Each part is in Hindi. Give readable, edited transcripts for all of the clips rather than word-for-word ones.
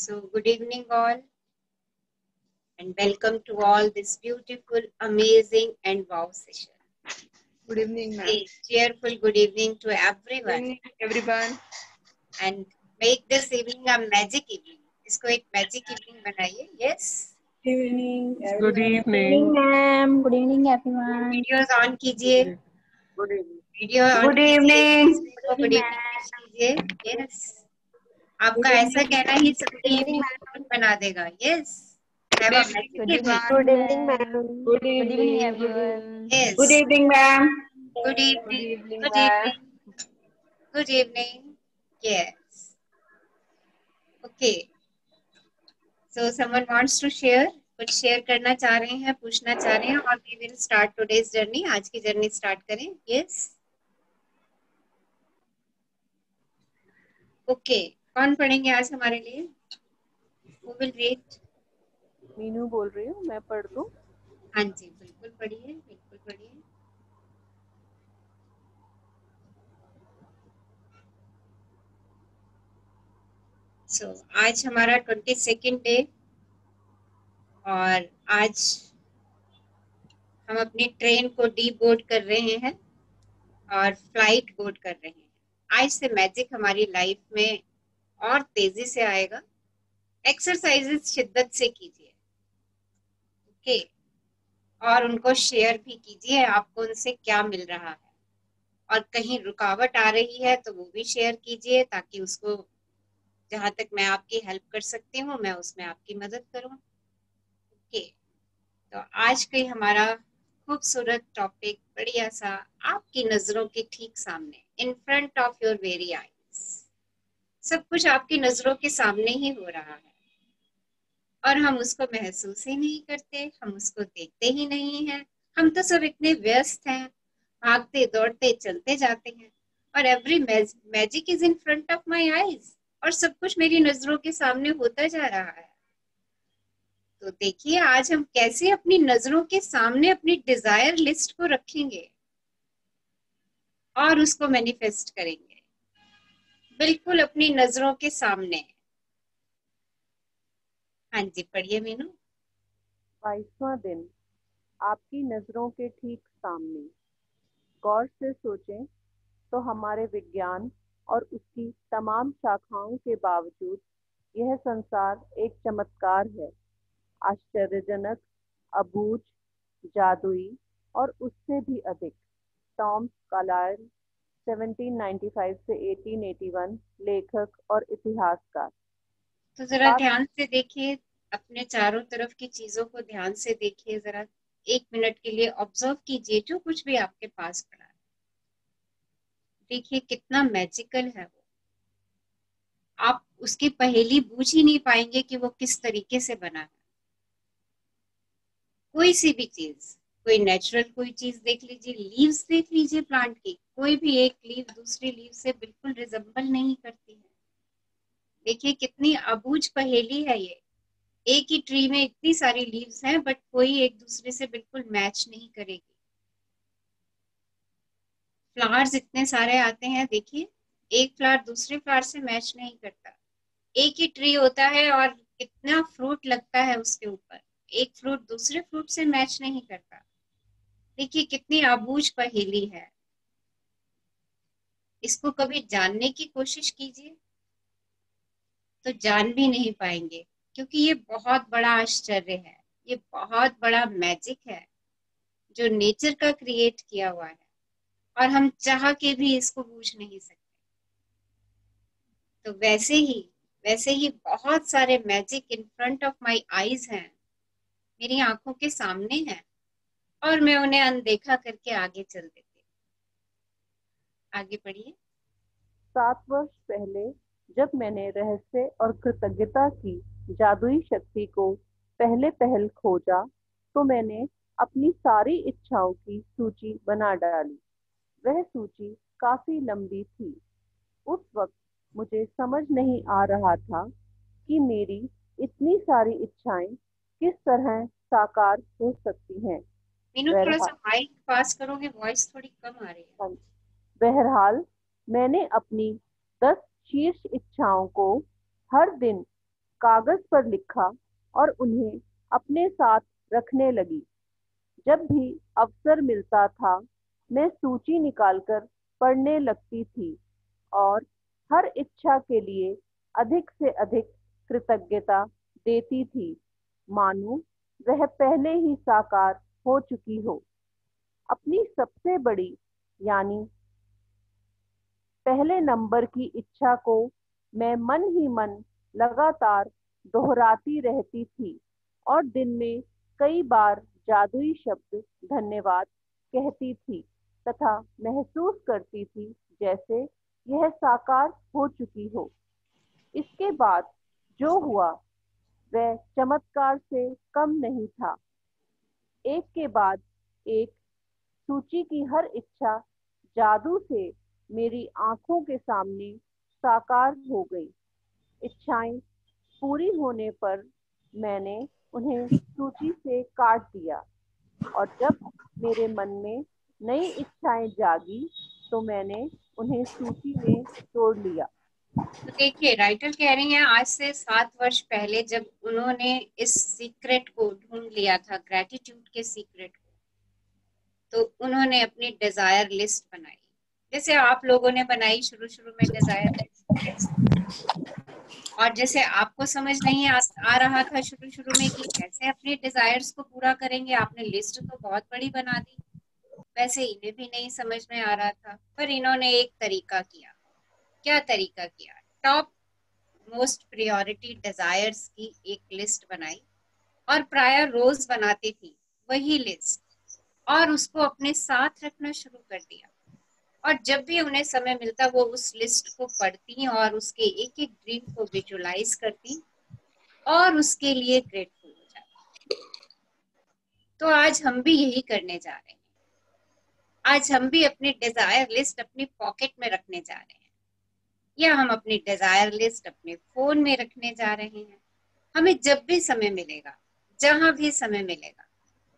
So, good evening, all, and welcome to all this beautiful, amazing, and wow session. Good evening, ma'am. A cheerful good evening to Good everyone, evening, everyone. and make this evening a magic evening. इसको एक magic evening बनाइए. Yes. Good evening, everyone. Good Good evening, evening. ma'am. Good evening, everyone. Videos on कीजिए. Good evening. Video on Good कीजिए. evening. को good evening wish कीजिए. Yes. आपका Good ऐसा कहना ही सबकी evening बना देगा. Yes. Have a magic Good evening. evening, Good evening, ma'am. ma'am. Good Good evening, evening. everyone. Yes. Good evening, ma'am. Good evening. Good evening, Good ma'am. evening. Good evening. Yes. Okay. So someone wants to share? कुछ शेयर करना चाह रहे हैं, पूछना चाह रहे हैं, और we will start today's journey. आज की जर्नी स्टार्ट करें. Yes. Okay. कौन पढ़ेंगे आज हमारे लिए? Who will read? मीनू बोल रही हूँ, मैं पढ़ दूँ. हाँ जी, बिल्कुल पढ़िए, बिल्कुल पढ़िए. So आज हमारा 22nd डे और आज हम अपनी ट्रेन को डी बोर्ड कर रहे हैं और फ्लाइट बोर्ड कर रहे हैं. आज से मैजिक हमारी लाइफ में और तेजी से आएगा. एक्सरसाइजेस शिद्दत से कीजिए. ओके. और उनको शेयर भी कीजिए आपको उनसे क्या मिल रहा है, और कहीं रुकावट आ रही है तो वो भी शेयर कीजिए ताकि उसको जहां तक मैं आपकी हेल्प कर सकती हूँ मैं उसमें आपकी मदद करूँ. ओके. तो आज का हमारा खूबसूरत टॉपिक बढ़िया सा आपकी नजरों के ठीक सामने, इन front of your very eyes. सब कुछ आपकी नजरों के सामने ही हो रहा है और हम उसको महसूस ही नहीं करते, हम उसको देखते ही नहीं हैं. हम तो सब इतने व्यस्त हैं, भागते दौड़ते चलते जाते हैं, और every magic is in front of my eyes, और सब कुछ मेरी नजरों के सामने होता जा रहा है. तो देखिए आज हम कैसे अपनी नजरों के सामने अपनी डिजायर लिस्ट को रखेंगे और उसको मैनिफेस्ट करेंगे बिल्कुल अपनी नजरों के सामने. हाँ जी, पढ़िए मीनू. 22वां दिन, आपकी नज़रों के ठीक सामने. गौर से सोचें तो हमारे विज्ञान और उसकी तमाम शाखाओं के बावजूद यह संसार एक चमत्कार है. आश्चर्यजनक, अबूझ, जादुई और उससे भी अधिक. टॉम कार्लाइल, 1795 से 1881, लेखक और इतिहासकार. तो जरा ध्यान से देखिए, अपने चारों तरफ की चीजों को ध्यान से देखिए. जरा 1 मिनट के लिए ऑब्जर्व कीजिए जो कुछ भी आपके पास पड़ा है. देखिए कितना मैजिकल है वो. आप उसकी पहेली बूझ ही नहीं पाएंगे कि वो किस तरीके से बना है. कोई सी भी चीज, कोई नेचुरल कोई चीज देख लीजिए, लीव्स देख लीजिए प्लांट की, कोई भी एक लीव दूसरी लीव से बिल्कुल रिजेंबल नहीं करती है. देखिए कितनी अबूझ पहेली है ये. एक ही ट्री में इतनी सारी लीव्स हैं बट कोई एक दूसरे से बिल्कुल मैच नहीं करेगी. फ्लावर्स इतने सारे आते हैं, देखिए एक फ्लावर दूसरे फ्लावर से मैच नहीं करता. एक ही ट्री होता है और कितना फ्रूट लगता है उसके ऊपर, एक फ्रूट दूसरे फ्रूट से मैच नहीं करता. देखिए कितनी अबूझ पहेली है. इसको कभी जानने की कोशिश कीजिए तो जान भी नहीं पाएंगे, क्योंकि ये बहुत बड़ा आश्चर्य है, ये बहुत बड़ा मैजिक है जो नेचर का क्रिएट किया हुआ है, और हम चाह के भी इसको बूझ नहीं सकते. तो वैसे ही बहुत सारे magic in front of my eyes हैं, मेरी आंखों के सामने हैं, और मैं उन्हें अनदेखा करके आगे चल देती हूँ. आगे पढ़िए. 7 वर्ष पहले जब मैंने रहस्य और कृतज्ञता की जादुई शक्ति को पहले पहल खोजा तो मैंने अपनी सारी इच्छाओं की सूची बना डाली. वह सूची काफी लंबी थी. उस वक्त मुझे समझ नहीं आ रहा था कि मेरी इतनी सारी इच्छाएं किस तरह साकार हो सकती हैं. मीनू थोड़ा सा माइक पास करोगे, वॉइस थोड़ी कम आ रही है. बहरहाल मैंने अपनी 10 शीर्ष इच्छाओं को हर दिन कागज पर लिखा और उन्हें अपने साथ रखने लगी। जब भी अवसर मिलता था मैं सूची निकालकर पढ़ने लगती थी और हर इच्छा के लिए अधिक से अधिक कृतज्ञता देती थी, मानो वह पहले ही साकार हो चुकी हो। अपनी सबसे बड़ी यानी पहले नंबर की इच्छा को मैं मन ही मन लगातार दोहराती रहती थी और दिन में कई बार जादुई शब्द धन्यवाद कहती थी तथा महसूस करती थी जैसे यह साकार हो चुकी हो। इसके बाद जो हुआ वह चमत्कार से कम नहीं था। एक के बाद एक सूची की हर इच्छा जादू से मेरी आंखों के सामने साकार हो गई। इच्छाएं पूरी होने पर मैंने उन्हें सूची से काट दिया और जब मेरे मन में नई इच्छाएं जागी तो मैंने उन्हें सूची में जोड़ लिया। तो देखिए, राइटर कह रही हैं आज से 7 वर्ष पहले जब उन्होंने इस सीक्रेट को ढूंढ लिया था, ग्रेटिट्यूड के सीक्रेट को, तो उन्होंने अपनी डिजायर लिस्ट बनाई, जैसे आप लोगों ने बनाई शुरू शुरू में डिजायर लिस्ट। और जैसे आपको समझ नहीं आ रहा था शुरू शुरू में कि कैसे अपने डिजायर्स को पूरा करेंगे, आपने लिस्ट तो बहुत बड़ी बना दी, वैसे इन्हें भी नहीं समझ में आ रहा था। पर इन्होंने एक तरीका किया। क्या तरीका किया? टॉप मोस्ट प्रायोरिटी डिजायर्स की एक लिस्ट बनाई और प्राय रोज बनाती थी वही लिस्ट और उसको अपने साथ रखना शुरू कर दिया। और जब भी उन्हें समय मिलता वो उस लिस्ट को पढ़ती और उसके एक एक ड्रीम को विजुलाइज करती और उसके लिए ग्रेटफुल हो जाती। तो आज हम भी यही करने जा रहे हैं। आज हम भी अपनी डिजायर लिस्ट अपनी पॉकेट में रखने जा रहे हैं या हम अपनी डिजायर लिस्ट अपने फोन में रखने जा रहे हैं। हमें जब भी समय मिलेगा, जहां भी समय मिलेगा,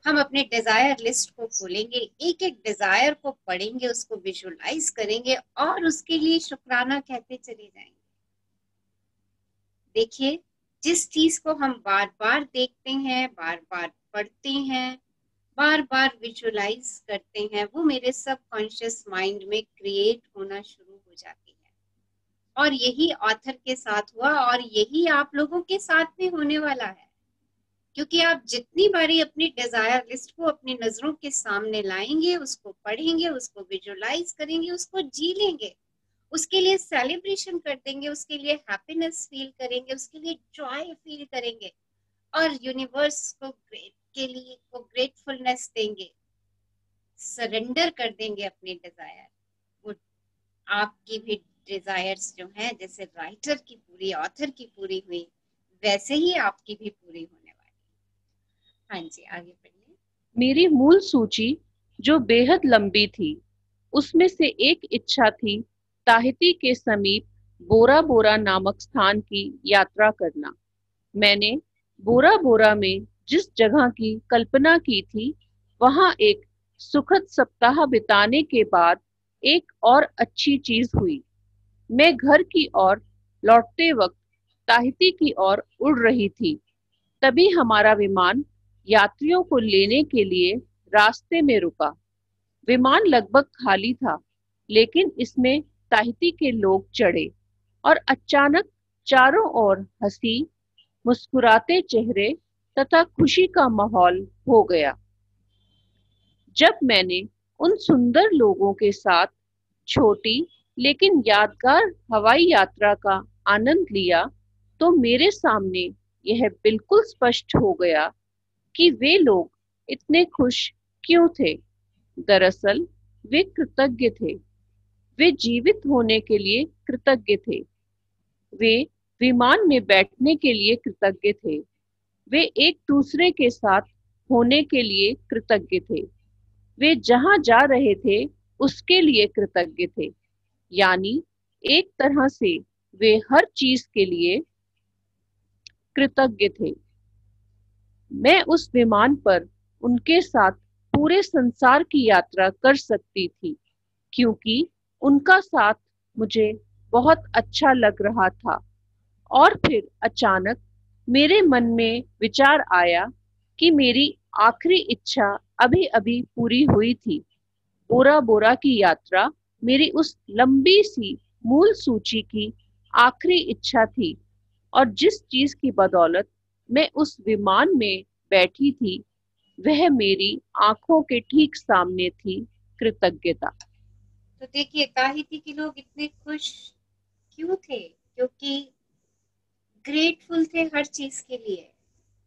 हम अपने डिजायर लिस्ट को खोलेंगे, एक एक डिजायर को पढ़ेंगे, उसको विजुलाइज करेंगे और उसके लिए शुक्राना कहते चले जाएंगे। देखिए, जिस चीज को हम बार बार देखते हैं, बार बार पढ़ते हैं, बार बार विजुलाइज करते हैं, वो मेरे सबकॉन्शियस माइंड में क्रिएट होना शुरू हो जाती है। और यही ऑथर के साथ हुआ और यही आप लोगों के साथ भी होने वाला है, क्योंकि आप जितनी बारी अपनी डिजायर लिस्ट को अपनी नजरों के सामने लाएंगे, उसको पढ़ेंगे, उसको विजुलाइज करेंगे, उसको जी लेंगे, उसके लिए सेलिब्रेशन कर देंगे, उसके लिए हैप्पीनेस फील करेंगे, उसके लिए जॉय फील करेंगे और यूनिवर्स को ग्रेटफुलनेस देंगे, सरेंडर कर देंगे अपनी डिजायर। वो आपकी भी डिजायर्स जो हैं, जैसे राइटर की पूरी, ऑथर की पूरी हुई, वैसे ही आपकी भी पूरी होने वाली। हाँ जी, आगे पढ़िए। मेरी मूल सूची जो बेहद लंबी थी, उसमें से एक इच्छा थी ताहिती के समीप बोरा बोरा नामक स्थान की यात्रा करना। मैंने बोरा बोरा में जिस जगह की कल्पना की थी, वहां एक सुखद सप्ताह बिताने के बाद एक और अच्छी चीज हुई। मैं घर की ओर लौटते वक्त ताहिती की ओर उड़ रही थी। तभी हमारा विमान यात्रियों को लेने के लिए रास्ते में रुका। विमान लगभग खाली था, लेकिन इसमें ताहिती के लोग चढ़े और अचानक चारों ओर हंसी, मुस्कुराते चेहरे तथा खुशी का माहौल हो गया। जब मैंने उन सुंदर लोगों के साथ छोटी लेकिन यादगार हवाई यात्रा का आनंद लिया, तो मेरे सामने यह बिल्कुल स्पष्ट हो गया कि वे लोग इतने खुश क्यों थे। दरअसल वे कृतज्ञ थे। वे जीवित होने के लिए कृतज्ञ थे। वे विमान में बैठने के लिए कृतज्ञ थे। वे एक दूसरे के साथ होने के लिए कृतज्ञ थे। वे जहां जा रहे थे उसके लिए कृतज्ञ थे। यानी एक तरह से वे हर चीज के लिए कृतज्ञ थे। मैं उस विमान पर उनके साथ पूरे संसार की यात्रा कर सकती थी, क्योंकि उनका साथ मुझे बहुत अच्छा लग रहा था। और फिर अचानक मेरे मन में विचार आया कि मेरी आखिरी इच्छा अभी अभी पूरी हुई थी। बोरा बोरा की यात्रा मेरी उस लंबी सी मूल सूची की आखिरी इच्छा थी, और जिस चीज की बदौलत मैं उस विमान में बैठी थी वह मेरी आंखों के ठीक सामने थी, कृतज्ञता। तो देखिए ताहिती के लोग इतने खुश क्यों थे? क्योंकि ग्रेटफुल थे हर चीज के लिए।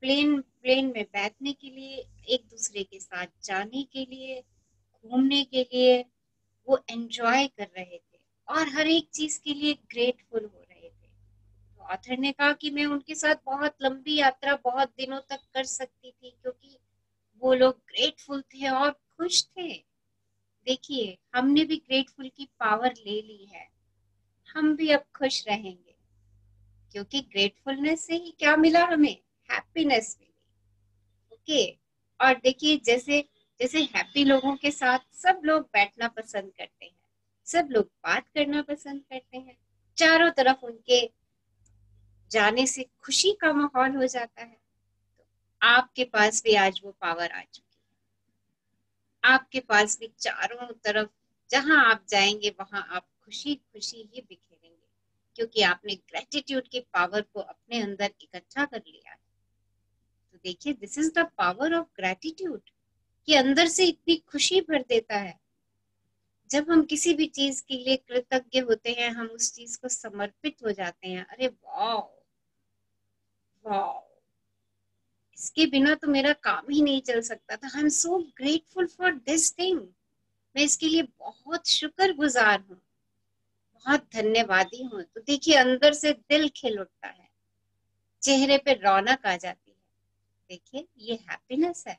प्लेन प्लेन में बैठने के लिए, एक दूसरे के साथ जाने के लिए, घूमने के लिए, वो एंजॉय कर रहे थे और हर एक चीज के लिए ग्रेटफुल हो रहे थे। तो ऑथर ने कहा कि मैं उनके साथ बहुत लंबी यात्रा बहुत दिनों तक कर सकती थी क्योंकि वो लोग ग्रेटफुल थे और खुश थे। देखिए हमने भी ग्रेटफुल की पावर ले ली है। हम भी अब खुश रहेंगे क्योंकि ग्रेटफुलनेस से ही क्या मिला हमें? हैप्पीनेस मिली। ओके। और देखिए जैसे जैसे हैप्पी लोगों के साथ सब लोग बैठना पसंद करते हैं, सब लोग बात करना पसंद करते हैं, चारों तरफ उनके जाने से खुशी का माहौल हो जाता है। तो आपके पास भी आज वो पावर आ चुकी है। आपके पास भी चारों तरफ जहां आप जाएंगे वहां आप खुशी खुशी ही बिखेरेंगे क्योंकि आपने ग्रेटिट्यूड की पावर को अपने अंदर इकट्ठा कर लिया है। तो देखिए this is the power of gratitude कि अंदर से इतनी खुशी भर देता है। जब हम किसी भी चीज के लिए कृतज्ञ होते हैं, हम उस चीज को समर्पित हो जाते हैं। अरे वाह वाह, इसके बिना तो मेरा काम ही नहीं चल सकता था। आई am so grateful for this thing. मैं इसके लिए बहुत शुक्रगुजार हूँ, बहुत धन्यवादी हूँ। तो देखिए अंदर से दिल खिल उठता है, चेहरे पे रौनक आ जाती है। देखिए ये हैप्पीनेस है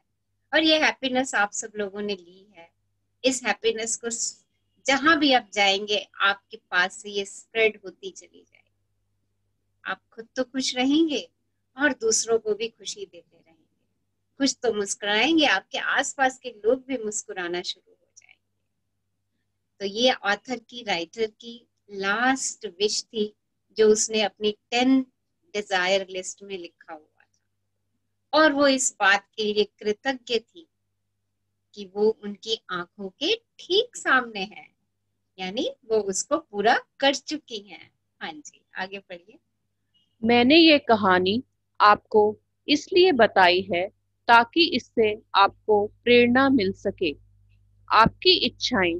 और ये हैप्पीनेस आप सब लोगों ने ली है। इस हैप्पीनेस को जहां भी आप जाएंगे आपके पास से ये स्प्रेड होती चली जाएगी। आप खुद तो खुश रहेंगे और दूसरों को भी खुशी देते रहेंगे। कुछ तो मुस्कुराएंगे, आपके आसपास के लोग भी मुस्कुराना शुरू हो जाएंगे। तो ये ऑथर की, राइटर की लास्ट विश थी जो उसने अपनी 10 डिजायर लिस्ट में लिखा हुआ था, और वो इस बात के लिए कृतज्ञ थी कि वो उनकी आंखों के ठीक सामने है, यानी वो उसको पूरा कर चुकी हैं। हाँ जी, आगे पढ़िए। मैंने ये कहानी आपको इसलिए बताई है ताकि इससे आपको प्रेरणा मिल सके। आपकी इच्छाएं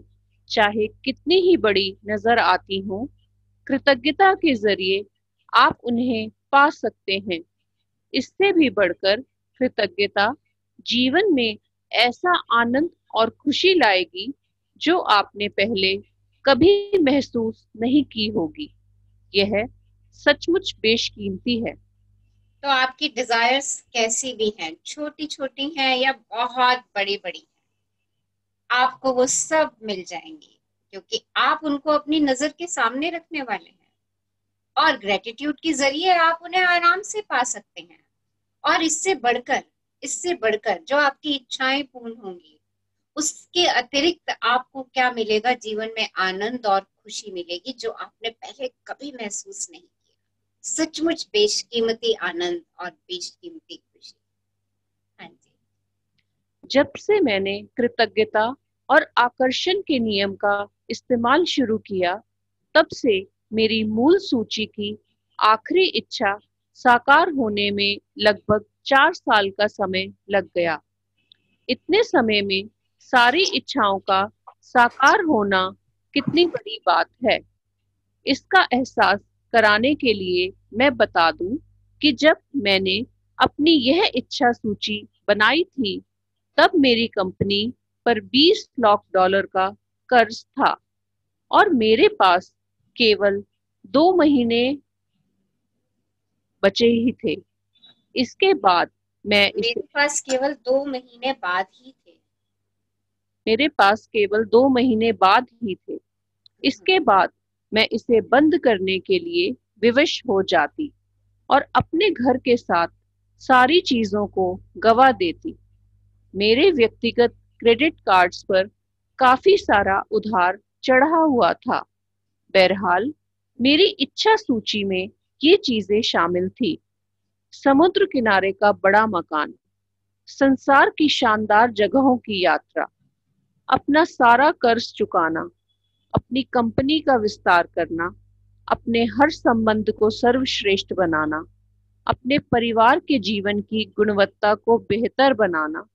चाहे कितनी ही बड़ी नजर आती हों, कृतज्ञता के जरिए आप उन्हें पा सकते हैं। इससे भी बढ़कर कृतज्ञता जीवन में ऐसा आनंद और खुशी लाएगी जो आपने पहले कभी महसूस नहीं की होगी। यह सचमुच बेशकीमती है। तो आपकी डिजायर्स कैसी भी हैं, छोटी छोटी हैं या बहुत बड़ी बड़ी हैं, आपको वो सब मिल जाएंगी क्योंकि आप उनको अपनी नजर के सामने रखने वाले हैं और ग्रेटिट्यूड के जरिए आप उन्हें आराम से पा सकते हैं। और इससे बढ़कर जो आपकी इच्छाएं पूर्ण होंगी, उसके अतिरिक्त आपको क्या मिलेगा? जीवन में आनंद और खुशी मिलेगी जो आपने पहले कभी महसूस नहीं किया। सचमुच बेशकीमती आनंद और बेशकीमती खुशी। हाँ जी। जब से मैंने कृतज्ञता और आकर्षण के नियम का इस्तेमाल शुरू किया, तब से मेरी मूल सूची की आखिरी इच्छा साकार होने में लगभग 4 साल का समय लग गया। इतने समय में सारी इच्छाओं का साकार होना कितनी बड़ी बात है, इसका एहसास कराने के लिए मैं बता दूं कि जब मैंने अपनी यह इच्छा सूची बनाई थी, तब मेरी कंपनी पर $20 लाख का कर्ज था और मेरे पास केवल 2 महीने बचे ही थे। इसके बाद मैं इसे मेरे पास केवल 2 महीने बाद ही थे। मेरे पास केवल 2 महीने बाद ही थे। इसके बाद मैं इसे बंद करने के लिए विवश हो जाती और अपने घर के साथ सारी चीजों को गवा देती। मेरे व्यक्तिगत क्रेडिट कार्ड्स पर काफी सारा उधार चढ़ा हुआ था। बहरहाल मेरी इच्छा सूची में ये चीजें शामिल थी। समुद्र किनारे का बड़ा मकान, संसार की शानदार जगहों की यात्रा, अपना सारा कर्ज चुकाना, अपनी कंपनी का विस्तार करना, अपने हर संबंध को सर्वश्रेष्ठ बनाना, अपने परिवार के जीवन की गुणवत्ता को बेहतर बनाना,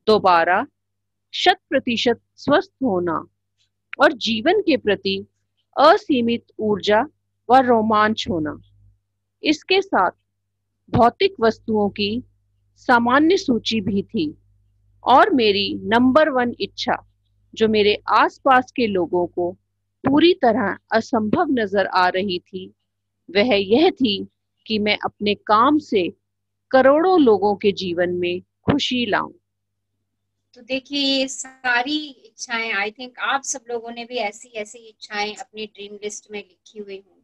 दोबारा 100% स्वस्थ होना और जीवन के प्रति असीमित ऊर्जा व रोमांच होना। इसके साथ भौतिक वस्तुओं की सामान्य सूची भी थी और मेरी नंबर 1 इच्छा, जो मेरे आसपास के लोगों को पूरी तरह असंभव नजर आ रही थी, वह यह थी कि मैं अपने काम से करोड़ों लोगों के जीवन में खुशी लाऊं। तो देखिए ये सारी इच्छाएं, आई थिंक आप सब लोगों ने भी ऐसी ऐसी इच्छाएं अपनी ड्रीम लिस्ट में लिखी हुई होंगी।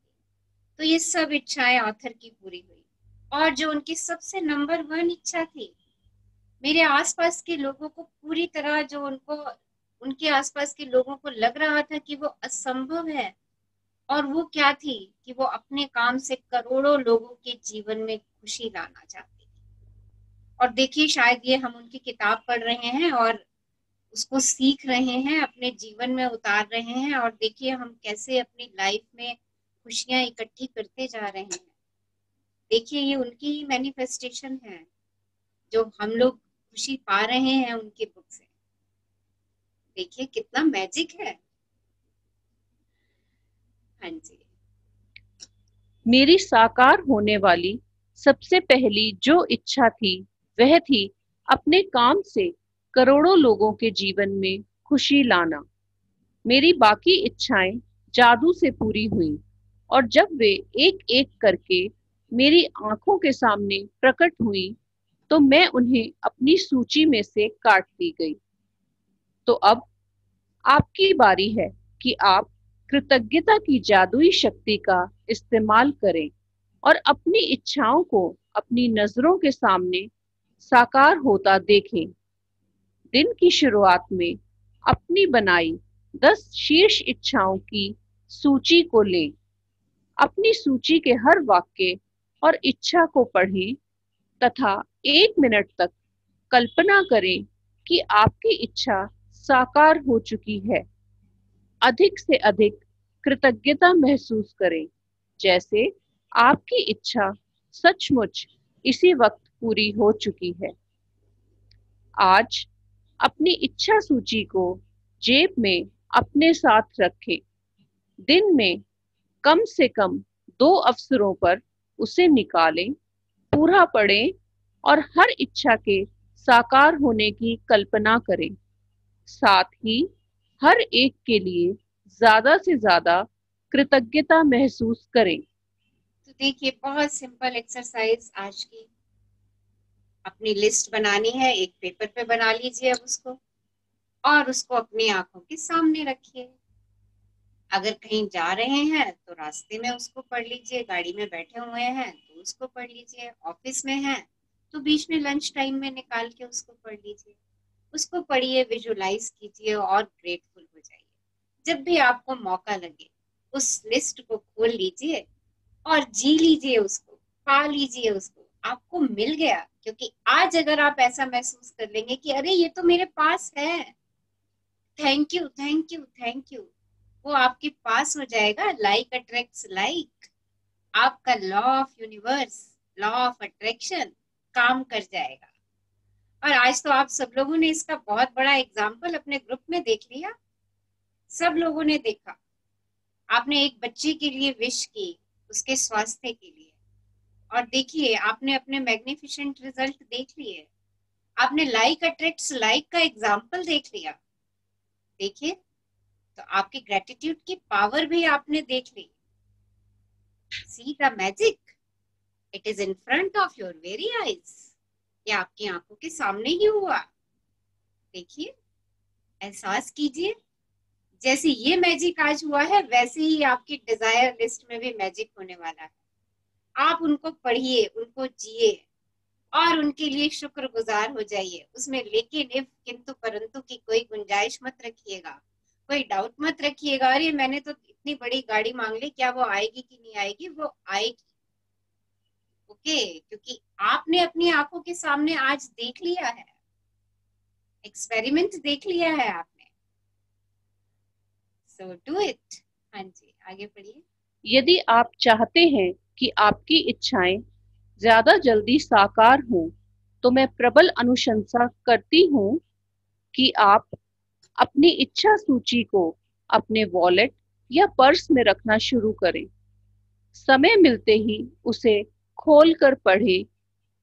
तो ये सब इच्छाएं ऑथर की पूरी हुई, और जो उनकी सबसे नंबर 1 इच्छा थी, मेरे आसपास के लोगों को पूरी तरह, जो उनके आसपास के लोगों को लग रहा था कि वो असंभव है, और वो क्या थी कि वो अपने काम से करोड़ों लोगों के जीवन में खुशी लाना चाहती थी। और देखिए शायद ये हम उनकी किताब पढ़ रहे हैं और उसको सीख रहे हैं, अपने जीवन में उतार रहे हैं, और देखिए हम कैसे अपनी लाइफ में खुशियां इकट्ठी करते जा रहे हैं। देखिए ये उनकी ही मैनिफेस्टेशन है, जो हम लोग खुशी पा रहे हैं उनके बुक से। देखिए कितना मैजिक है। हाँ जी। मेरी साकार होने वाली सबसे पहली जो इच्छा थी, वह थी अपने काम से करोड़ों लोगों के जीवन में खुशी लाना। मेरी बाकी इच्छाएं जादू से पूरी हुईं, और जब वे एक एक करके मेरी आंखों के सामने प्रकट हुईं, तो मैं उन्हें अपनी सूची में से काट दी गई। तो अब आपकी बारी है कि आप कृतज्ञता की जादुई शक्ति का इस्तेमाल करें और अपनी इच्छाओं को अपनी नजरों के सामने साकार होता देखें। दिन की शुरुआत में अपनी बनाई 10 शीर्ष इच्छाओं की सूची को लें। अपनी सूची के हर वाक्य और इच्छा को पढ़ें तथा 1 मिनट तक कल्पना करें कि आपकी इच्छा साकार हो चुकी है। अधिक से अधिक कृतज्ञता महसूस करें, जैसे आपकी इच्छा सचमुच इसी वक्त पूरी हो चुकी है। आज अपनी इच्छा सूची को जेब में अपने साथ रखें। दिन में कम से कम 2 अवसरों पर उसे निकालें, पूरा पढ़ें और हर इच्छा के साकार होने की कल्पना करें। साथ ही हर एक के लिए ज्यादा से ज्यादा कृतज्ञता महसूस करें। तो देखिए बहुत सिंपल एक्सरसाइज आज की। अपनी लिस्ट बनानी है, एक पेपर पे बना लीजिए अब उसको, और उसको अपनी आंखों के सामने रखिए। अगर कहीं जा रहे हैं तो रास्ते में उसको पढ़ लीजिए, गाड़ी में बैठे हुए हैं तो उसको पढ़ लीजिए, ऑफिस में हैं तो बीच में लंच टाइम में निकाल के उसको पढ़ लीजिए। उसको पढ़िए, विजुलाइज कीजिए और ग्रेटफुल हो जाइए। जब भी आपको मौका लगे उस लिस्ट को खोल लीजिए और जी लीजिए उसको, पा लीजिए उसको, आपको मिल गया। क्योंकि आज अगर आप ऐसा महसूस कर लेंगे कि अरे ये तो मेरे पास है, thank you thank you thank you, वो आपके पास हो जाएगा। लाइक अट्रैक्ट्स लाइक, आपका law of universe, law of attraction काम कर जाएगा। और आज तो आप सब लोगों ने इसका बहुत बड़ा एग्जाम्पल अपने ग्रुप में देख लिया। सब लोगों ने देखा, आपने एक बच्चे के लिए विश की, उसके स्वास्थ्य के लिए, और देखिए आपने अपने मैग्निफिसेंट रिजल्ट देख लिए। आपने लाइक अट्रैक्ट्स लाइक का एग्जाम्पल देख लिया। देखिए तो आपकी ग्रेटिट्यूड की पावर भी आपने देख ली। See the magic, it is in front of your very eyes. ये आपकी आंखों के सामने ही हुआ। देखिए, एहसास कीजिए, जैसे ये मैजिक आज हुआ है वैसे ही आपकी डिजायर लिस्ट में भी मैजिक होने वाला है। आप उनको पढ़िए, उनको जिए और उनके लिए शुक्रगुजार हो जाइए। उसमें लेकिन, इफ, किंतु, परंतु की कोई गुंजाइश मत रखिएगा, कोई डाउट मत रखिएगा। अरे मैंने तो इतनी बड़ी गाड़ी मांग ली, क्या वो आएगी कि नहीं आएगी? वो आएगी। ओके, क्योंकि आपने अपनी आंखों के सामने आज देख लिया है, एक्सपेरिमेंट देख लिया है आपने, सो डू इट। हाँ जी, आगे पढ़िए। यदि आप चाहते हैं कि आपकी इच्छाएं ज्यादा जल्दी साकार हों, तो मैं प्रबल अनुशंसा करती हूँ कि आप अपनी इच्छा सूची को अपने वॉलेट या पर्स में रखना शुरू करें। समय मिलते ही उसे खोल कर पढ़ें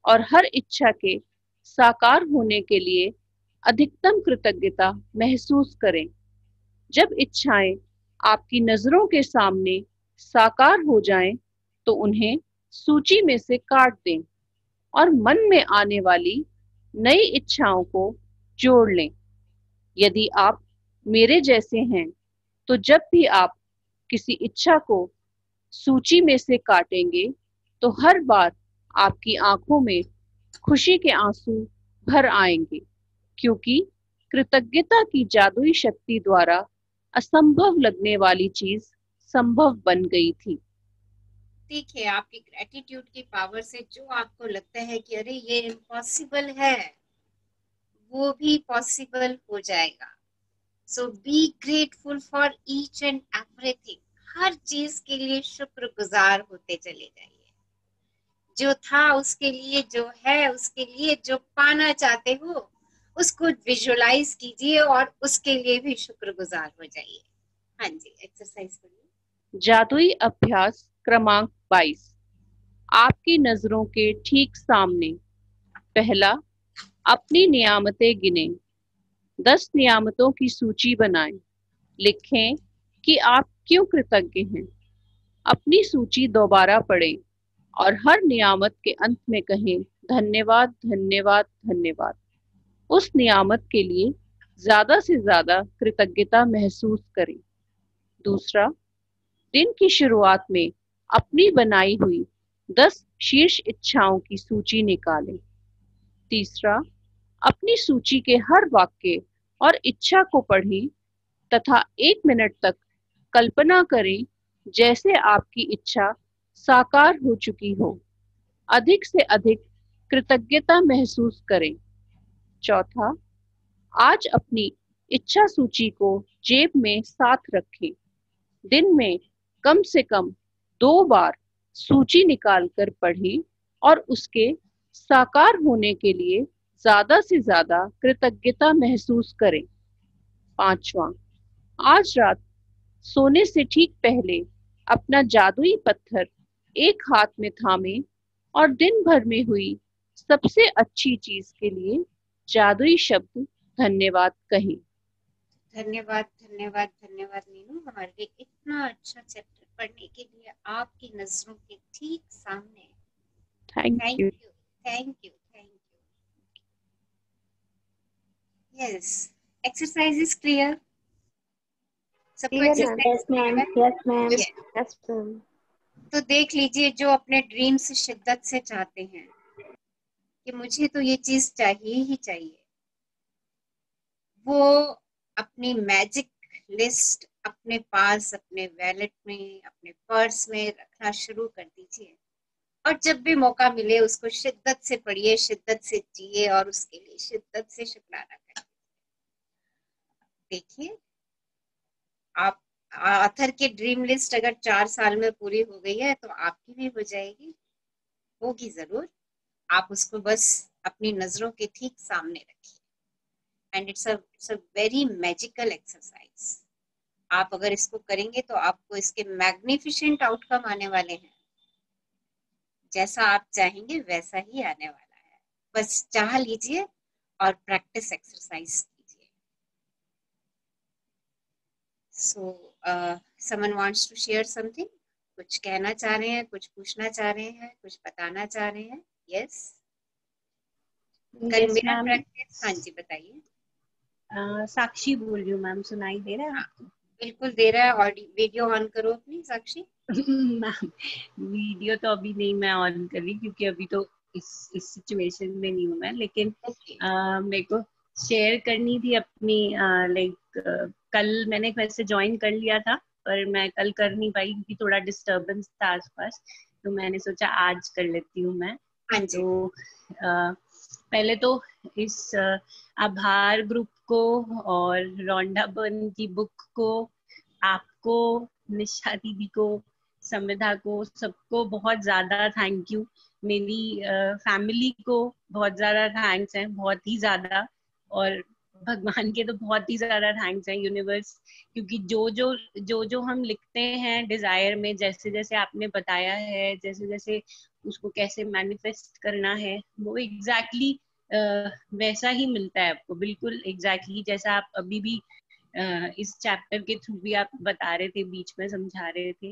और हर इच्छा के साकार होने के लिए अधिकतम कृतज्ञता महसूस करें। जब इच्छाएं आपकी नजरों के सामने साकार हो जाएं, तो उन्हें सूची में से काट दें और मन में आने वाली नई इच्छाओं को जोड़ लें। यदि आप मेरे जैसे हैं, तो जब भी आप किसी इच्छा को सूची में से काटेंगे, तो हर बार आपकी आंखों में खुशी के आंसू भर आएंगे, क्योंकि कृतज्ञता की जादुई शक्ति द्वारा असंभव लगने वाली चीज संभव बन गई थी। देखिए, आपकी ग्रेटिट्यूड की पावर से जो आपको लगता है कि अरे ये इम्पॉसिबल है, वो भी पॉसिबल हो जाएगा। So be grateful for each and everything. हर चीज के लिए शुक्रगुजार होते चले जाइए। जो था उसके लिए, जो है उसके लिए, जो पाना चाहते हो उसको विजुअलाइज कीजिए और उसके लिए भी शुक्रगुजार हो जाइए। हाँ जी, एक्सरसाइज करिए। जादुई अभ्यास क्रमांक 22। आपकी नजरों के ठीक सामने। पहला, अपनी नियामतें गिनें। 10 नियामतों की सूची बनाएं। लिखें कि आप क्यों कृतज्ञ हैं। अपनी सूची दोबारा पढ़ें और हर नियामत के अंत में कहें, धन्यवाद, धन्यवाद, धन्यवाद। उस नियामत के लिए ज्यादा से ज्यादा कृतज्ञता महसूस करें। दूसरा, दिन की शुरुआत में अपनी बनाई हुई 10 शीर्ष इच्छाओं की सूची निकालें। तीसरा, अपनी सूची के हर वाक्य और इच्छा को पढ़ें तथा 1 मिनट तक कल्पना करें जैसे आपकी इच्छा साकार हो चुकी हो। अधिक से अधिक कृतज्ञता महसूस करें। चौथा, आज अपनी इच्छा सूची को जेब में साथ रखें। दिन में कम से कम 2 बार सूची निकालकर पढ़ें और उसके साकार होने के लिए ज्यादा से ज्यादा कृतज्ञता महसूस करें। पांचवा, आज रात सोने से ठीक पहले अपना जादुई पत्थर एक हाथ में थामे और दिन भर में हुई सबसे अच्छी चीज के लिए जादुई शब्द धन्यवाद कहें। धन्यवाद, धन्यवाद, धन्यवाद मीनू, हमारे लिए इतना अच्छा चैप्टर पढ़ने के लिए आपकी नजरों के ठीक सामने। Thank thank you. You, thank you, thank you. Yes, exercise is clear. सबको Yes, exercise ma'am. Clear Yes, ma'am. है? Yes, ma'am. तो देख लीजिए, जो अपने ड्रीम से शिद्दत से चाहते हैं कि मुझे तो ये चीज चाहिए ही चाहिए, वो अपनी मैजिक लिस्ट अपने पास, अपने वैलेट में, अपने पर्स में रखना शुरू कर दीजिए और जब भी मौका मिले उसको शिद्दत से पढ़िए, शिद्दत से जिए और उसके लिए शिद्दत से शुक्राना करिए। देखिए, आप ऑथर की ड्रीम लिस्ट अगर 4 साल में पूरी हो गई है तो आपकी भी हो जाएगी, होगी जरूर। आप उसको बस अपनी नजरों के ठीक सामने रखिए and it's a very magical exercise. आप अगर इसको करेंगे तो आपको इसके मैग्निफिसेंट आउटकम आने वाले हैं। जैसा आप चाहेंगे वैसा ही आने वाला है, बस चाह लीजिए और प्रैक्टिस एक्सरसाइज कीजिए। So someone wants to share something, कुछ कहना चाह रहे हैं, कुछ पूछना चाह रहे हैं, कुछ बताना चाह रहे हैं? यस, कल यस मेरा मैम। प्रैक्टिस। हाँ जी, बताइए। साक्षी बोल रही हूँ मैम, सुनाई दे रहा है? हाँ, बिल्कुल दे रहा है। और वीडियो ऑन करो अपनी, साक्षी। मैम वीडियो तो अभी नहीं मैं ऑन कर रही, क्योंकि अभी तो इस सिचुएशन में नहीं हूँ मैं, लेकिन ओके, मेरे को शेयर करनी थी अपनी लाइक कल मैंने वैसे ज्वाइन कर लिया था, पर मैं कल कर नहीं पाई क्योंकि थोड़ा डिस्टरबेंस था आसपास। तो मैंने सोचा आज कर लेती हूँ मैं। हाँ जी। तो पहले तो इस आभार ग्रुप को और रोंडा बर्न की बुक को, आपको, निशा दीदी को, संविधा को, सबको बहुत ज्यादा थैंक यू। मेरी फैमिली को बहुत ज्यादा थैंक्स है, बहुत ही ज्यादा। और भगवान के तो बहुत ही ज्यादा थैंक्स है, यूनिवर्स, क्योंकि जो हम लिखते हैं डिजायर में, जैसे जैसे आपने बताया है, जैसे जैसे उसको कैसे मैनिफेस्ट करना है, वो एग्जैक्टली वैसा ही मिलता है आपको, बिल्कुल एग्जैक्टली जैसा आप अभी भी इस चैप्टर के थ्रू भी आप बता रहे थे, बीच में समझा रहे थे।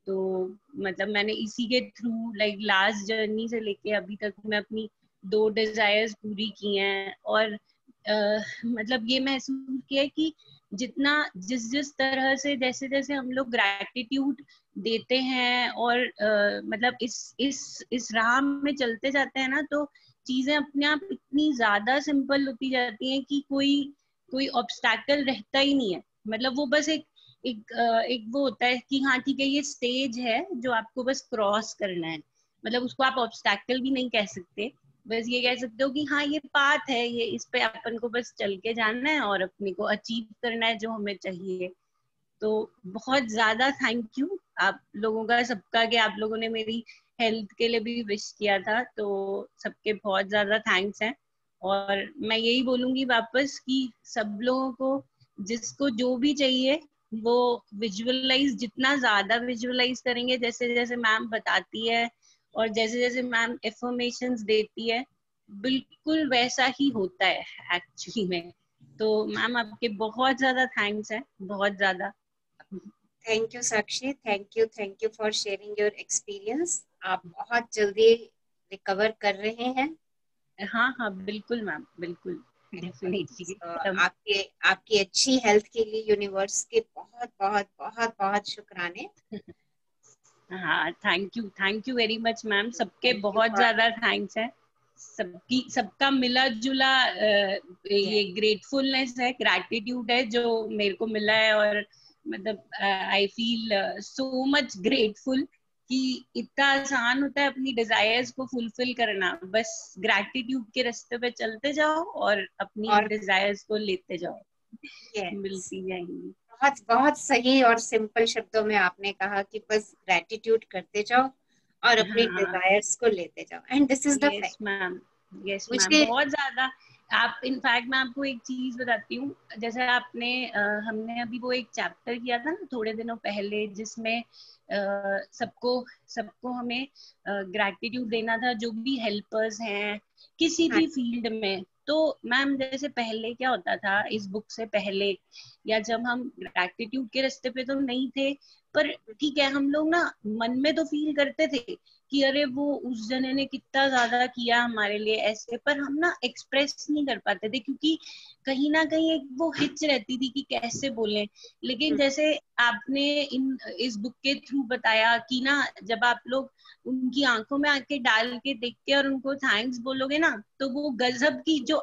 तो मतलब मैंने इसी के थ्रू लाइक लास्ट जर्नी से लेके अभी तक मैं अपनी 2 डिजायर्स पूरी की हैं। और मतलब ये महसूस किया है कि जितना जिस तरह से जैसे जैसे हम लोग ग्रैटिट्यूड देते हैं और मतलब इस राह में चलते जाते हैं ना, तो चीजें अपने आप इतनी ज्यादा सिंपल होती जाती हैं कि कोई ऑब्स्टैकल रहता ही नहीं है। मतलब वो बस एक वो होता है कि हाँ ठीक है, ये स्टेज है जो आपको बस क्रॉस करना है। मतलब उसको आप ऑब्स्टैकल भी नहीं कह सकते, बस ये कह सकते हो कि हाँ ये पाथ है, ये इस पे अपन को बस चल के जाना है और अपने को अचीव करना है जो हमें चाहिए। तो बहुत ज्यादा थैंक यू आप लोगों का, सबका, कि आप लोगों ने मेरी हेल्थ के लिए भी विश किया था, तो सबके बहुत ज्यादा थैंक्स हैं। और मैं यही बोलूंगी वापस कि सब लोगों को जिसको जो भी चाहिए वो विजुअलाइज, जितना ज्यादा विजुअलाइज करेंगे, जैसे जैसे मैम बताती है और जैसे जैसे मैम एफर्मेशंस देती है, बिल्कुल वैसा ही होता है एक्चुअली में। तो मैम आपके बहुत ज्यादा थैंक्स है, बहुत ज्यादा। Thank you Sakshi, thank you for sharing your experience. आप बहुत जल्दी रिकवर कर रहे हैं। हाँ हाँ बिल्कुल मैम, बिल्कुल, डेफिनेटली। तो आपके आपकी अच्छी हेल्थ के लिए यूनिवर्स के बहुत बहुत बहुत बहुत शुक्राने। हाँ thank you very much ma'am, सबके थैंक यू बहुत फॉर, ज्यादा थैंक्स है। सबका मिला जुला ये ग्रेटफुलनेस है, ग्रैटिट्यूड है जो मेरे को मिला है। और मतलब I feel so much grateful कि इतना आसान होता है अपनी डिजायर्स को फुलफिल करना। बस ग्रैटिट्यूड के रास्ते पे चलते जाओ और अपनी और डिजायर्स को लेते जाओ, यस, मिलती जाएंगी। बहुत बहुत सही और सिंपल शब्दों में आपने कहा कि बस ग्रेटिट्यूड करते जाओ और अपनी हाँ डिजायर्स को लेते जाओ, and this is the yes fact. Ma'am, yes ma'am, मुझे बहुत ज्यादा। आप इनफैक्ट मैं आपको एक चीज बताती हूँ, जैसे आपने हमने अभी वो एक चैप्टर किया था ना थोड़े दिनों पहले, जिसमें सबको सबको हमें ग्रैटिट्यूड देना था, जो भी हेल्पर्स हैं किसी हाँ भी फील्ड में। तो मैम जैसे पहले क्या होता था, इस बुक से पहले या जब हम ग्रैटिट्यूड के रास्ते पे तो नहीं थे, पर ठीक है हम लोग ना मन में तो फील करते थे कि अरे वो उस जने ने कितना ज्यादा किया हमारे लिए ऐसे, पर हम ना एक्सप्रेस नहीं कर पाते थे क्योंकि कहीं ना कहीं एक वो हिच रहती थी कि कैसे बोलें। लेकिन जैसे आपने इस बुक के थ्रू बताया कि ना जब आप लोग उनकी आंखों में आके डाल के देख के और उनको थैंक्स बोलोगे ना, तो वो गजब की जो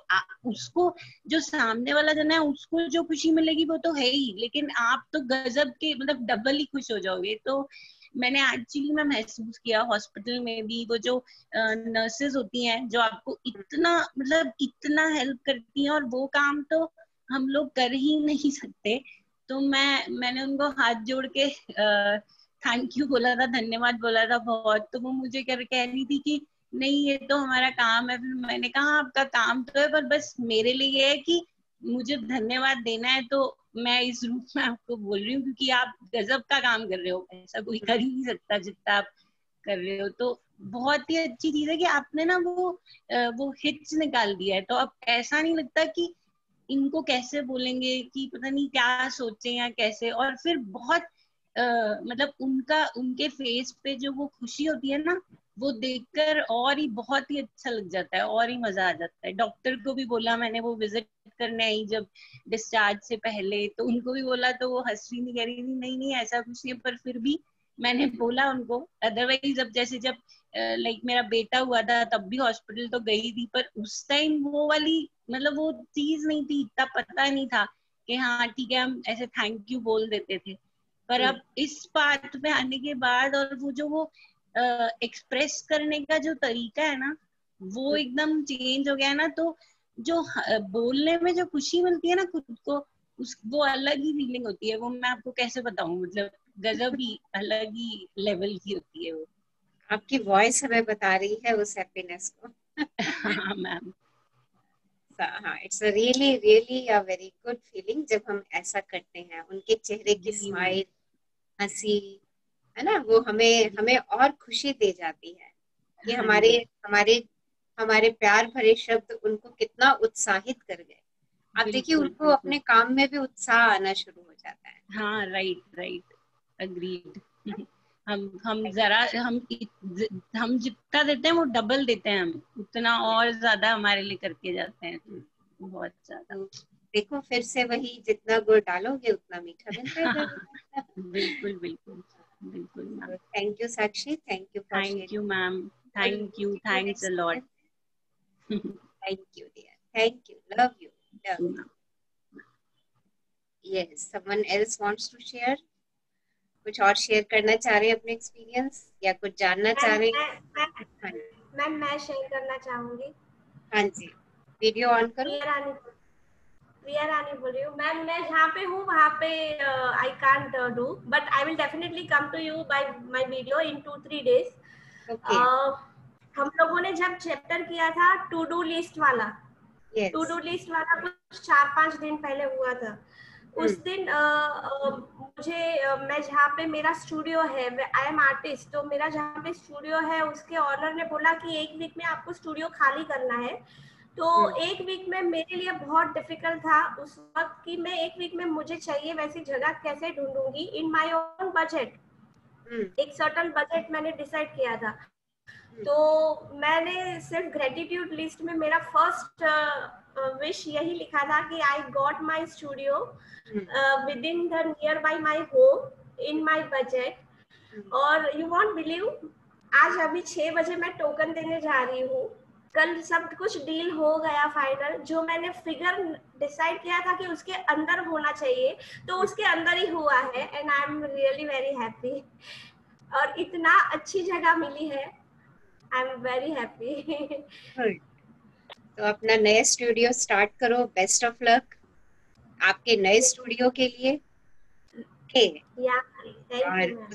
उसको, जो सामने वाला जना है उसको जो खुशी मिलेगी वो तो है ही, लेकिन आप तो गजब के मतलब डबल ही खुश हो जाओगे। तो मैंने एक्चुअली मैं महसूस किया हॉस्पिटल में भी, वो जो नर्सेज होती हैं जो आपको इतना मतलब इतना हेल्प करती हैं, और वो काम तो हम लोग कर ही नहीं सकते। तो मैंने उनको हाथ जोड़ के थैंक यू बोला था, धन्यवाद बोला था बहुत। तो वो मुझे कह रही थी कि नहीं ये तो हमारा काम है। फिर मैंने कहा आपका काम तो है, पर बस मेरे लिए ये है कि मुझे धन्यवाद देना है, तो मैं इस रूप में आपको बोल रही हूँ क्योंकि आप गजब का काम कर रहे हो, ऐसा कोई कर ही नहीं सकता जितना आप कर रहे हो। तो बहुत ही अच्छी चीज है कि आपने ना वो हिच निकाल दिया है, तो अब ऐसा नहीं लगता कि इनको कैसे बोलेंगे, कि पता नहीं क्या सोचे या कैसे। और फिर बहुत मतलब उनके फेस पे जो वो खुशी होती है ना, वो देखकर और ही बहुत ही अच्छा लग जाता है, और ही मजा आ जाता है। डॉक्टर को भी बोला मैंने, वो विजिट करने आई जब डिस्चार्ज से पहले, तो उनको भी बोला, तो वो हंस रही, नहीं कह रही थी नहीं नहीं ऐसा कुछ नहीं है, पर फिर भी मैंने बोला उनको। अदरवाइज जब जैसे जब लाइक मेरा बेटा हुआ था तब भी हॉस्पिटल तो गई थी, पर उस टाइम वो वाली मतलब वो चीज नहीं थी, इतना पता नहीं था कि हाँ ठीक है हम ऐसे थैंक यू बोल देते थे। पर अब इस बात पे आने के बाद और वो जो वो एक्सप्रेस करने का जो तरीका है ना वो एकदम चेंज हो गया है ना, तो जो बोलने में जो खुशी मिलती है ना खुद को, उस वो अलग ही फीलिंग होती है। वो मैं आपको कैसे बताऊं, मतलब गजब ही अलग ही लेवल की होती है वो। आपकी वॉइस हमें बता रही है उस हैप्पीनेस को। हाँ मैम। हाँ, it's really really a very good feeling जब हम ऐसा करते हैं। उनके चेहरे की जी मैम। स्माइल, हंसी, है ना, वो हमें हमें और खुशी दे जाती है कि हाँ हमारे जी, हमारे हमारे प्यार भरे शब्द उनको कितना उत्साहित कर गए। आप देखिए, बिल्कुल उनको बिल्कुल। अपने काम में भी उत्साह आना शुरू हो जाता है। हाँ राइट राइट, अग्रीड। हम जरा हम जितना देते हैं वो डबल देते हैं, हम उतना और ज्यादा हमारे लिए करके जाते हैं, तो बहुत ज्यादा। तो देखो, फिर से वही, जितना गुड़ डालोगे उतना मीठा मिलता जाएगा। बिल्कुल बिल्कुल बिल्कुल ma'am. Thank you Sakshi, thank you for thank you sharing ma'am, thank you, your thanks a lot. experience. Thank you, dear. Thank you. Love you. Love you. Yes. Someone else wants to share? कुछ और शेयर करना चाह रहे हैं अपने एक्सपीरियंस, या कुछ जानना चाह मैम रहे मैं हैं? मैं हाँ, मैम मैं शेयर करना चाहूंगी। हाँ जी, वीडियो ऑन करो। प्रिया रानी बोल रही हूँ मैम। मैं जहाँ पे हूँ वहाँ पे I can't do, but I will definitely come to you by my video in 2-3 days। Okay. हम लोगों ने जब चैप्टर किया था टू डू लिस्ट वाला, टू यस। डू लिस्ट वाला कुछ 4-5 दिन पहले हुआ था। उस दिन मैं जहाँ पे मेरा स्टूडियो है, आई एम आर्टिस्ट, तो मेरा जहाँ पे स्टूडियो है उसके ऑनर ने बोला कि 1 वीक में आपको स्टूडियो खाली करना है। तो 1 वीक में मेरे लिए बहुत डिफिकल्ट था उस वक्त कि मैं 1 वीक में मुझे चाहिए वैसी जगह कैसे ढूंढूंगी इन माय ओन बजट। एक सर्टन बजट मैंने डिसाइड किया था। तो मैंने सिर्फ ग्रेटिट्यूड लिस्ट में मेरा फर्स्ट विश यही लिखा था कि I got my studio with in the near by my home in my budget. और यू वॉन्ट बिलीव, आज अभी 6 बजे मैं टोकन देने जा रही हूँ। कल सब कुछ डील हो गया फाइनल। जो मैंने फिगर डिसाइड किया था कि उसके अंदर होना चाहिए, तो उसके अंदर ही हुआ है and I am really very happy. और इतना अच्छी जगह मिली है, आई एम वेरी हैप्पी। तो अपना नया स्टूडियो स्टार्ट करो। बेस्ट ऑफ लक आपके नए स्टूडियो के लिए। ओके। या थैंक यू और मैम।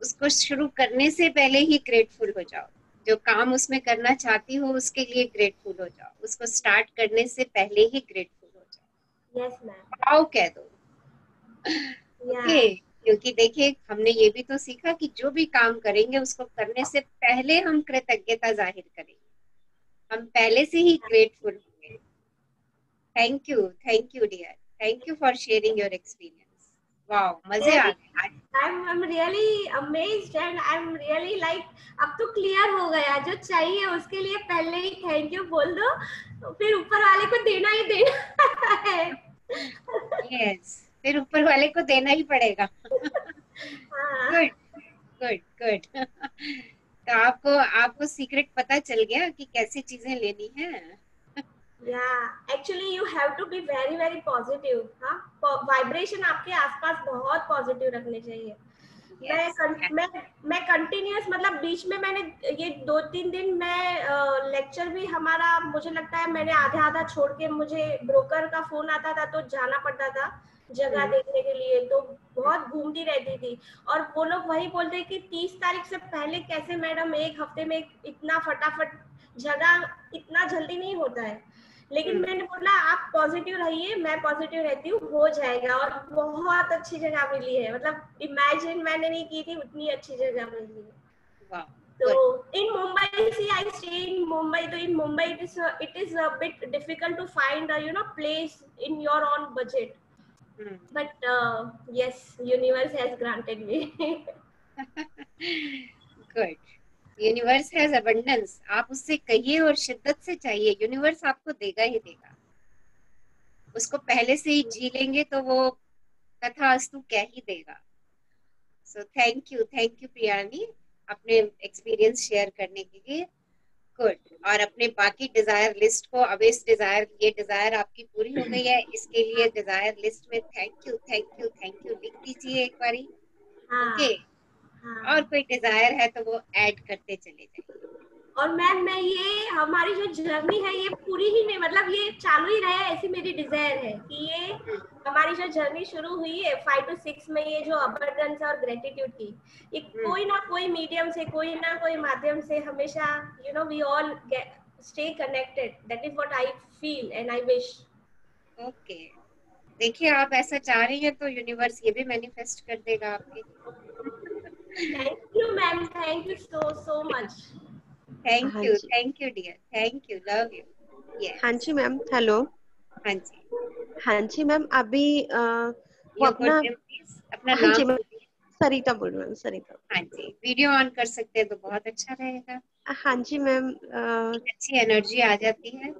उसको शुरू करने से पहले ही ग्रेटफुल हो जाओ। जो काम उसमें करना चाहती हो उसके लिए ग्रेटफुल हो जाओ। उसको स्टार्ट करने से पहले ही ग्रेटफुल हो जाओ। Yes ma'am. वाओ कह दो। या ओके। क्योंकि देखिए, हमने ये भी तो सीखा कि जो भी काम करेंगे उसको करने से पहले हम कृतज्ञता जाहिर करेंगे। हम पहले से ही ग्रेटफुल होंगे। Thank you dear. Thank you for sharing your experience. Wow, मजे आ गए। I'm really amazed and I'm really like अब तो क्लियर हो गया। जो चाहिए उसके लिए पहले ही थैंक यू बोल दो, तो फिर ऊपर वाले को देना ही देना है। यस, फिर ऊपर वाले को देना ही पड़ेगा। हाँ। Good good good. तो आपको सीक्रेट पता चल गया कि कैसी चीजें लेनी है। Yeah, actually you have to be very very positive। हाँ, वाइब्रेशन आपके आसपास बहुत पॉजिटिव रखने चाहिए। यस। मैं कंटिन्यूअस, मतलब बीच में मैंने ये 2-3 दिन मैं लेक्चर भी हमारा, मुझे लगता है मैंने आधा आधा छोड़ के, मुझे ब्रोकर का फोन आता था तो जाना पड़ता था जगह देखने के लिए, तो बहुत घूमती रहती थी। और वो लोग वही बोलते कि 30 तारीख से पहले कैसे मैडम, 1 हफ्ते में इतना फटाफट जगह इतना जल्दी नहीं होता है। लेकिन मैंने बोला आप पॉजिटिव रहिए, मैं पॉजिटिव रहती हूँ, हो जाएगा। और बहुत अच्छी जगह मिली है, मतलब इमेजिन मैंने नहीं की थी उतनी अच्छी जगह मिली है। वाओ, तो good. In Mumbai, see I stay in Mumbai, तो in Mumbai it is a bit difficult to find a place in your own budget, but yes, universe has granted me। Good. Universe has abundance. आप उससे कहिए और शिद्दत से चाहिए, यूनिवर्स आपको देगा ही देगा। उसको पहले से ही जी लेंगे तो वो तथास्तु कह ही देगा। सो थैंक यू प्रियानी, अपने एक्सपीरियंस शेयर करने के लिए। गुड। और अपने बाकी डिजायर लिस्ट को, अब इस ये डिजायर आपकी पूरी हो गई है, इसके लिए डिजायर लिस्ट में थैंक यू लिख दीजिए एक बारी। ओके। हाँ। और कोई डिजायर है तो वो ऐड करते चले जाइए। और मैम मैं ये हमारी जो जर्नी है ये पूरी ही नहीं, मतलब ये चालू ही रहे, ऐसी मेरी डिजायर है कि ये हमारी जो जर्नी शुरू हुई है 5 to 6 में, ये जो अबंडेंस और ग्रेटिट्यूड की, ये कोई ना कोई मीडियम से, कोई ना कोई माध्यम से हमेशा we all stay connected. That is what I feel and I wish. Okay, देखिए आप ऐसा चाह रही हैं तो यूनिवर्स ये भी मैनिफेस्ट कर देगा आपके लिए। Thank you ma'am, thank you so much. Thank हाँ यू, जी, thank you dear, thank you, love you. हाँ यस, जी मैम, हेलो। हाँ जी। हाँ जी मैम, अभी वो योर गुड अपना, नेम प्लीज, अपना हाँ नाम जी मैम, बोलिए। सरिता बोल रही हूँ, सरिता। हाँ जी, वीडियो ऑन कर सकते हैं तो बहुत अच्छा रहेगा, हाँ जी मैम, एक अच्छी एनर्जी आ जाती है।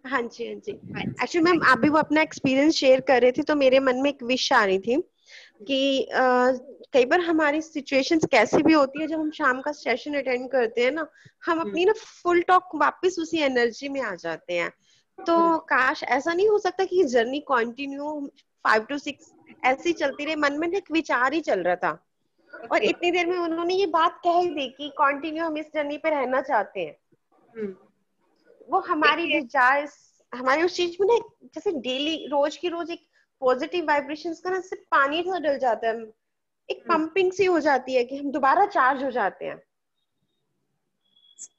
हाँ जी, हाँ जी। हाँ जी, एक्चुअली मैम अभी वो अपना एक्सपीरियंस शेयर कर रहे थे तो मेरे मन में एक विश आ रही थी कि कई बार हमारी सिचुएशंस कैसी भी होती है, जब हम शाम का सेशन अटेंड करते हैं ना, हम अपनी ना फुल टॉक वापस उसी एनर्जी में आ जाते हैं। तो काश ऐसा नहीं हो सकता कि जर्नी कंटिन्यू 5 to 6 ऐसी चलती रहे। मन में ना एक विचार ही चल रहा था और ओके। इतनी देर में उन्होंने ये बात कह ही दी कि कंटिन्यू हम इस जर्नी पे रहना चाहते हैं। वो हमारी देखिए, डिजायर्स, हमारी उस चीज में ना जैसे डेली रोज की रोज एक पॉजिटिव वाइब्रेशंस का ना सिर्फ पानी सा डल जाता है, एक पंपिंग सी हो जाती है कि हम दोबारा चार्ज हो जाते हैं।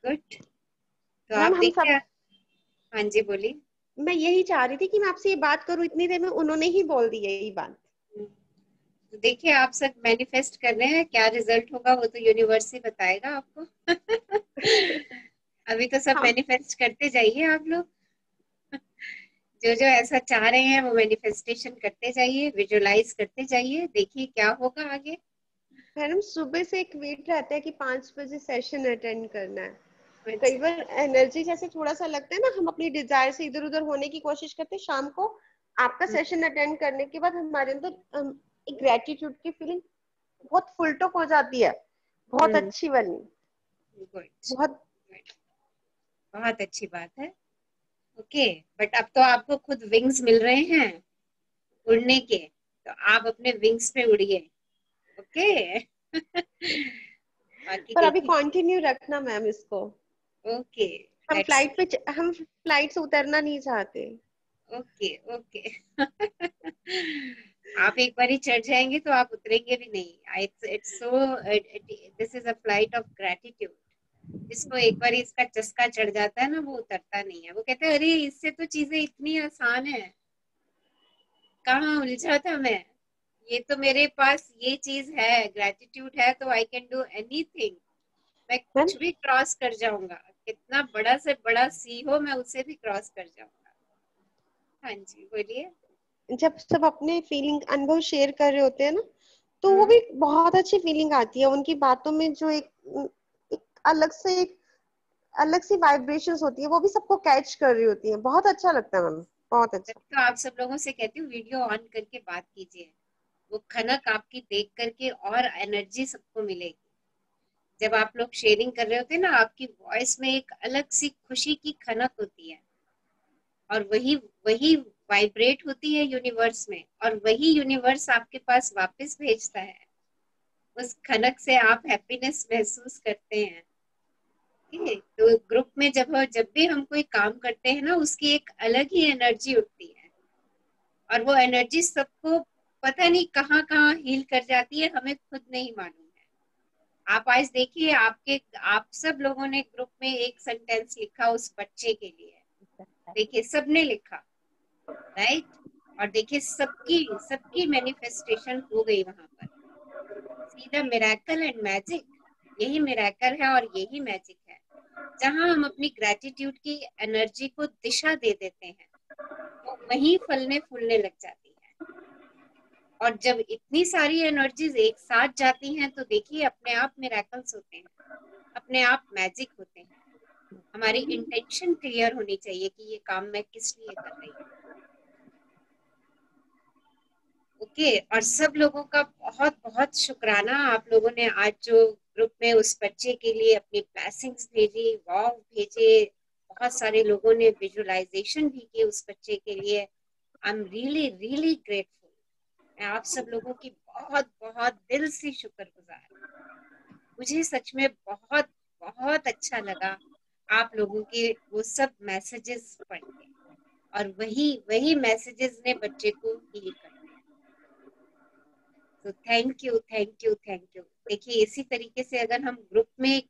गुड। तो मैम आप हम सब, देखिए, हाँ जी बोलिए। मैं यही चाह रही थी कि मैं आपसे ये बात करूं, इतनी देर में उन्होंने ही बोल दी यही बात। तो देखिए आप सब मैनिफेस्ट कर रहे हैं, क्या रिजल्ट होगा वो तो यूनिवर्स ही बताएगा आपको। अभी तो सब हाँ मैनिफेस्ट करते जाइए आप लोग, जो जो ऐसा चाह रहे हैं वो मैनिफेस्टेशन करते जाइए, विजुअलाइज करते जाइए, देखिए क्या होगा आगे। मैडम, सुबह से एक वेट रहता है कि 5 बजे सेशन अटेंड करना है। कई अच्छा। बार एनर्जी जैसे थोड़ा सा लगता है ना, हम अपनी डिजायर से इधर उधर होने की कोशिश करते हैं। शाम को आपका सेशन अटेंड करने के बाद हमारे अंदर एक ग्रेटिट्यूड की फीलिंग बहुत फुल टॉक हो जाती है, बहुत अच्छी वाली, गुड, बहुत। बहुत अच्छी बात है। ओके, बट अब तो आपको खुद विंग्स मिल रहे हैं उड़ने के, तो आप अपने विंग्स पे उड़िए। ओके। बाकी पर अभी देखिए। कंटिन्यू रखना मैम इसको। ओके, हम लेट्स। हम फ्लाइट से उतरना नहीं चाहते। Okay, okay. आप एक बार ही चढ़ जाएंगे तो आप उतरेंगे भी नहीं। It's so, this is a flight of gratitude. जिसको एक बार इसका चस्का चढ़ जाता है ना, वो उतरता नहीं है। वो कहते हैं अरे इससे तो चीजें इतनी आसान है, कहाँ उलझा था मैं, ये तो मेरे पास ये चीज है, ग्रेटिट्यूड है तो आई कैन डू एनीथिंग। मैं मैम कुछ भी क्रॉस कर जाऊंगा, कितना बड़ा से बड़ा सी हो मैं उसे भी क्रॉस कर जाऊंगा। हाँ जी बोलिए। जब सब अपने फीलिंग अनुभव शेयर कर रहे होते हैं ना, तो वो हम्म। भी बहुत अच्छी फीलिंग आती है। उनकी बातों में जो एक अलग सी वाइब्रेशंस होती है, वो भी सबको कैच कर रही होती है। बहुत अच्छा लगता है मैम, बहुत मैं अच्छा। तो आप सब लोगों से कहती हूँ वीडियो ऑन करके बात कीजिए, वो खनक आपकी देख करके और एनर्जी सबको मिलेगी। जब आप लोग शेयरिंग कर रहे होते हैं ना, आपकी वॉइस में एक अलग सी खुशी की खनक होती है, और वही वही वाइब्रेट होती है यूनिवर्स में, और वही यूनिवर्स आपके पास वापस भेजता है। उस खनक से आप हैप्पीनेस महसूस करते हैं। ठीक है, तो ग्रुप में जब भी हम कोई काम करते हैं ना, उसकी एक अलग ही एनर्जी उठती है, और वो एनर्जी सबको पता नहीं कहाँ कहाँ हील कर जाती है, हमें खुद नहीं मालूम है। आप आज देखिए, आप सब लोगों ने ग्रुप में एक सेंटेंस लिखा उस बच्चे के लिए, देखिए सबने लिखा, राइट, और देखिए सबकी सबकी मैनिफेस्टेशन हो गई वहां पर। See the miracle and magic, यही मिरेकल है और यही मैजिक है। जहां हम अपनी ग्रेटिट्यूड की एनर्जी को दिशा दे देते हैं, वो वहीं फलने फूलने लग जाती है। और जब इतनी सारी एनर्जीज एक साथ जाती हैं तो देखिए अपने आप मिरेकल्स होते हैं, अपने आप मैजिक होते हैं। हमारी इंटेंशन क्लियर होनी चाहिए कि ये काम मैं किस लिए कर रही हूँ। ओके, और सब लोगों का बहुत बहुत शुक्राना, आप लोगों ने आज जो ग्रुप में उस बच्चे के लिए अपनी ब्लेसिंग्स भेजी, वाव भेजे, बहुत सारे लोगों ने विजुअलाइजेशन भी की उस बच्चे के लिए। I am really really grateful. मैं आप सब लोगों की बहुत बहुत दिल से शुक्रगुजार। मुझे सच में बहुत बहुत अच्छा लगा आप लोगों के वो सब मैसेजेस पढ़ के, और वही वही मैसेजेस ने बच्चे को हील कर दिया। तो thank you thank you thank you. देखिए इसी तरीके से अगर हम ग्रुप में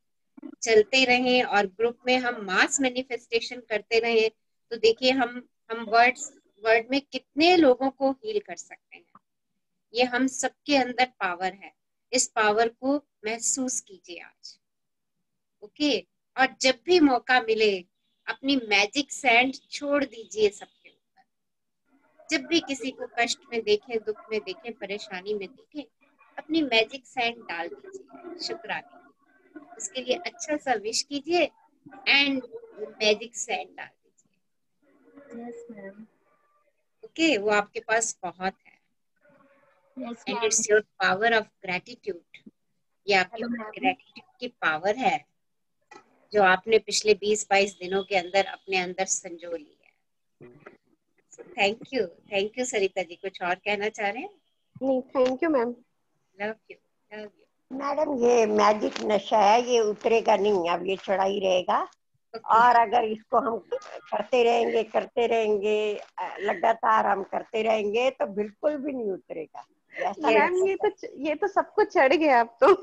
चलते रहें और ग्रुप में हम मास मैनिफेस्टेशन करते रहें, तो देखिए हम वर्ड में कितने लोगों को हील कर सकते हैं। ये हम सबके अंदर पावर है, इस पावर को महसूस कीजिए आज। ओके, और जब भी मौका मिले अपनी मैजिक सैंड छोड़ दीजिए सबके ऊपर। जब भी किसी को कष्ट में देखें, दुख में देखें, परेशानी में देखें, अपनी मैजिक सैंड डाल दीजिए शुक्राने की। उसके लिए अच्छा सा विश कीजिए एंड मैजिक सैंड डाल दीजिए। Yes ma'am. ओके, वो आपके पास बहुत है। Yes and ma'am. It's your power of gratitude. ये आपकी हेलो मैम। ग्रेटिट्यूड की पावर है जो आपने पिछले 20-22 दिनों के अंदर अपने अंदर संजो ली है। Thank you Sarita ji. कुछ और कहना चाह रहे हैं? नहीं, thank you ma'am. Love you love you. Madam ये मैजिक नशा है, ये उतरेगा नहीं, अब ये चढ़ा ही रहेगा। और अगर इसको हम करते रहेंगे लगातार हम करते रहेंगे तो बिल्कुल भी नहीं उतरेगा। मैम ये तो सब कुछ चढ़ गया अब तो।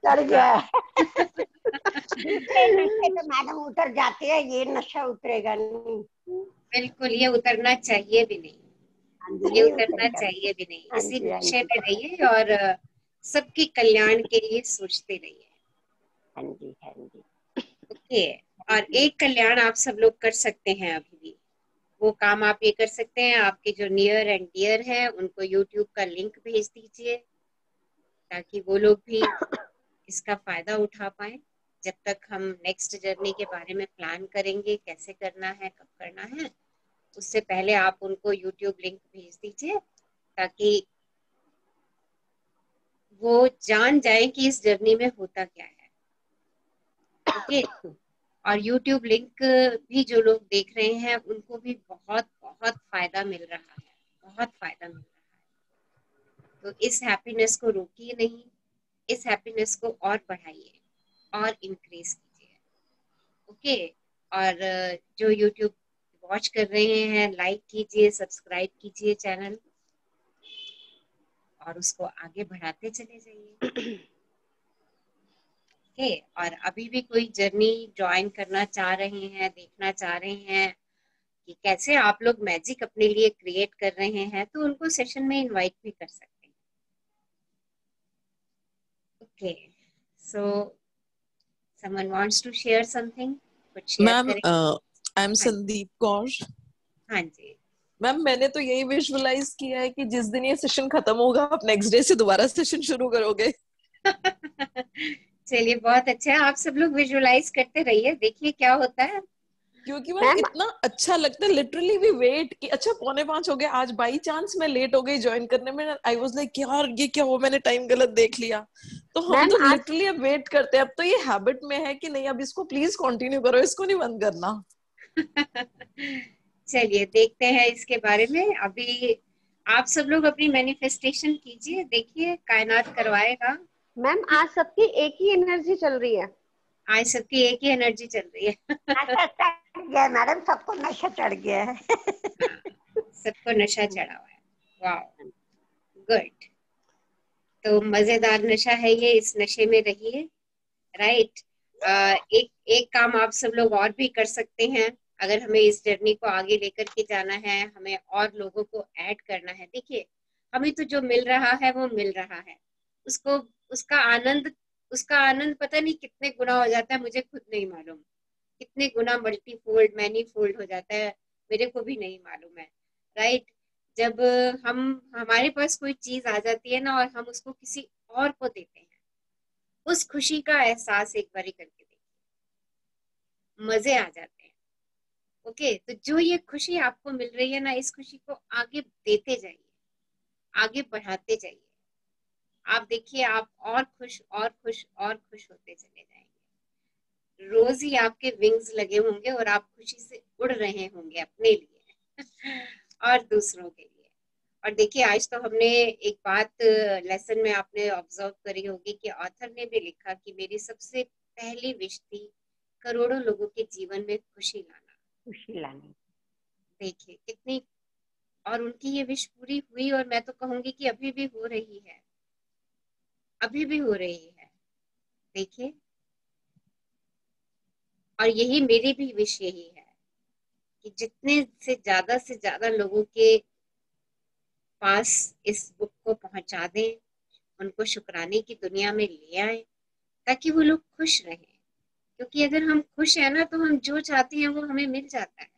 चढ़ गया दूसरे नशे तो मैडम उतर जाते हैं, ये नशा उतरेगा नहीं। बिल्कुल, ये उतरना चाहिए भी नहीं, ये नहीं उतरना उतरेगा। चाहिए भी नहीं। हाँ इसी जी, हाँ नशे जी, में रहिए और सबके कल्याण के लिए सोचते रहिए। हाँ जी, हाँ जी। ओके, और एक कल्याण आप सब लोग कर सकते हैं अभी भी। वो काम आप ये कर सकते हैं, आपके जो नियर एंड डियर हैं उनको यूट्यूब का लिंक भेज दीजिए ताकि वो लोग भी इसका फायदा उठा पाए। जब तक हम नेक्स्ट जर्नी के बारे में प्लान करेंगे, कैसे करना है, कब करना है, उससे पहले आप उनको यूट्यूब लिंक भेज दीजिए ताकि वो जान जाए कि इस जर्नी में होता क्या है। ओके, और यूट्यूब लिंक भी जो लोग देख रहे हैं उनको भी बहुत बहुत फायदा मिल रहा है, बहुत फायदा मिल रहा है। तो इस हैप्पीनेस को रोकिए नहीं, इस हैप्पीनेस को और बढ़ाइए और इंक्रीज कीजिए। ओके, और जो यूट्यूब वॉच कर रहे हैं लाइक कीजिए, सब्सक्राइब कीजिए चैनल और उसको आगे बढ़ाते चले जाइए। ओके, और अभी भी कोई जर्नी ज्वाइन करना चाह रहे हैं, देखना चाह रहे हैं कि कैसे आप लोग मैजिक अपने लिए क्रिएट कर रहे हैं, तो उनको सेशन में इनवाइट भी कर सकते हैं। Okay, so someone wants to share something, कुछ शेयर मैम करें? आई एम हाँ संदीप कौर। हाँ जी। मैम मैंने तो यही विजुअलाइज किया है कि जिस दिन ये सेशन खत्म होगा आप नेक्स्ट डे से दोबारा सेशन शुरू करोगे। चलिए बहुत अच्छा है, आप सब लोग विजुअलाइज करते रहिए, देखिए क्या होता है। क्योंकि मैम इतना अच्छा लगता है, लिटरली वी वेट कि अच्छा 4:45 हो गया, आज बाई चांस मैं लेट हो गई ज्वाइन करने में, आई वाज लाइक यार ये क्या हुआ, मैंने टाइम गलत देख लिया। तो हम तो लिटरली अब वेट करते हैं, अब तो ये हैबिट में है कि नहीं अब इसको प्लीज कंटिन्यू करो, इसको नहीं बंद करना। चलिए देखते हैं इसके बारे में। अभी आप सब लोग अपनी मैनिफेस्टेशन कीजिए, देखिए कायनात करवाएगा। मैम आज सबकी एक ही एनर्जी चल रही है, आज सबकी एक ही एनर्जी चल रही है। नशा चढ़ गया मैडम, सबको नशा चढ़ गया है। सबको नशा चढ़ा हुआ है। वाह, गुड। तो मजेदार नशा है ये, इस नशे में रहिए। राइट, एक काम आप सब लोग और भी कर सकते हैं। अगर हमें इस जर्नी को आगे लेकर के जाना है, हमें और लोगों को ऐड करना है। देखिए हमें तो जो मिल रहा है वो मिल रहा है, उसको उसका आनंद उसका आनंद पता नहीं कितने गुना हो जाता है, मुझे खुद नहीं मालूम। कितने गुना मल्टीफोल्ड मैनीफोल्ड हो जाता है, मेरे को भी नहीं मालूम है। राइट, जब हम हमारे पास कोई चीज आ जाती है ना और हम उसको किसी और को देते हैं, उस खुशी का एहसास एक बारी करके देखिए, मजे आ जाते हैं। ओके, तो जो ये खुशी आपको मिल रही है ना, इस खुशी को आगे देते जाइए, आगे बढ़ाते जाइए। आप देखिए आप और खुश और खुश और खुश होते चले जाएंगे। रोज ही आपके विंग्स लगे होंगे और आप खुशी से उड़ रहे होंगे अपने लिए और दूसरों के लिए। और देखिए आज तो हमने एक बात लेसन में आपने ऑब्जर्व करी होगी कि ऑथर ने भी लिखा कि मेरी सबसे पहली विश थी करोड़ों लोगों के जीवन में खुशी लाना। खुशी लानी। देखिए कितनी, और उनकी ये विश पूरी हुई, और मैं तो कहूंगी कि अभी भी हो रही है, अभी भी हो रही है। देखिए, और यही मेरी भी विश यही है कि जितने से ज्यादा लोगों के पास इस बुक को पहुंचा दें, उनको शुक्राने की दुनिया में ले आए, ताकि वो लोग खुश रहें। क्योंकि अगर हम खुश हैं ना, तो हम जो चाहते हैं वो हमें मिल जाता है।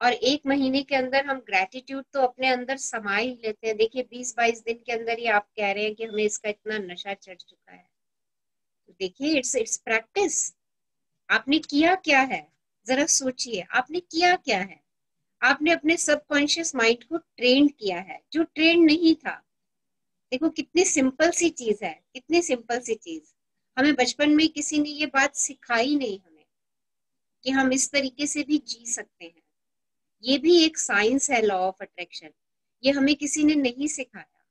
और एक महीने के अंदर हम ग्रेटिट्यूड तो अपने अंदर समा ही लेते हैं। देखिए 20-22 दिन के अंदर ही आप कह रहे हैं कि हमें इसका इतना नशा चढ़ चुका है। तो देखिए इट्स प्रैक्टिस। आपने किया क्या है, जरा सोचिए, आपने किया क्या है। आपने अपने सबकॉन्शियस माइंड को ट्रेन किया है, जो ट्रेन नहीं था। देखो कितनी सिंपल सी चीज है, कितनी सिंपल सी चीज। हमें बचपन में किसी ने ये बात सिखाई नहीं हमें कि हम इस तरीके से भी जी सकते हैं। ये भी एक साइंस है, लॉ ऑफ अट्रैक्शन। ये हमें किसी ने नहीं सिखाया,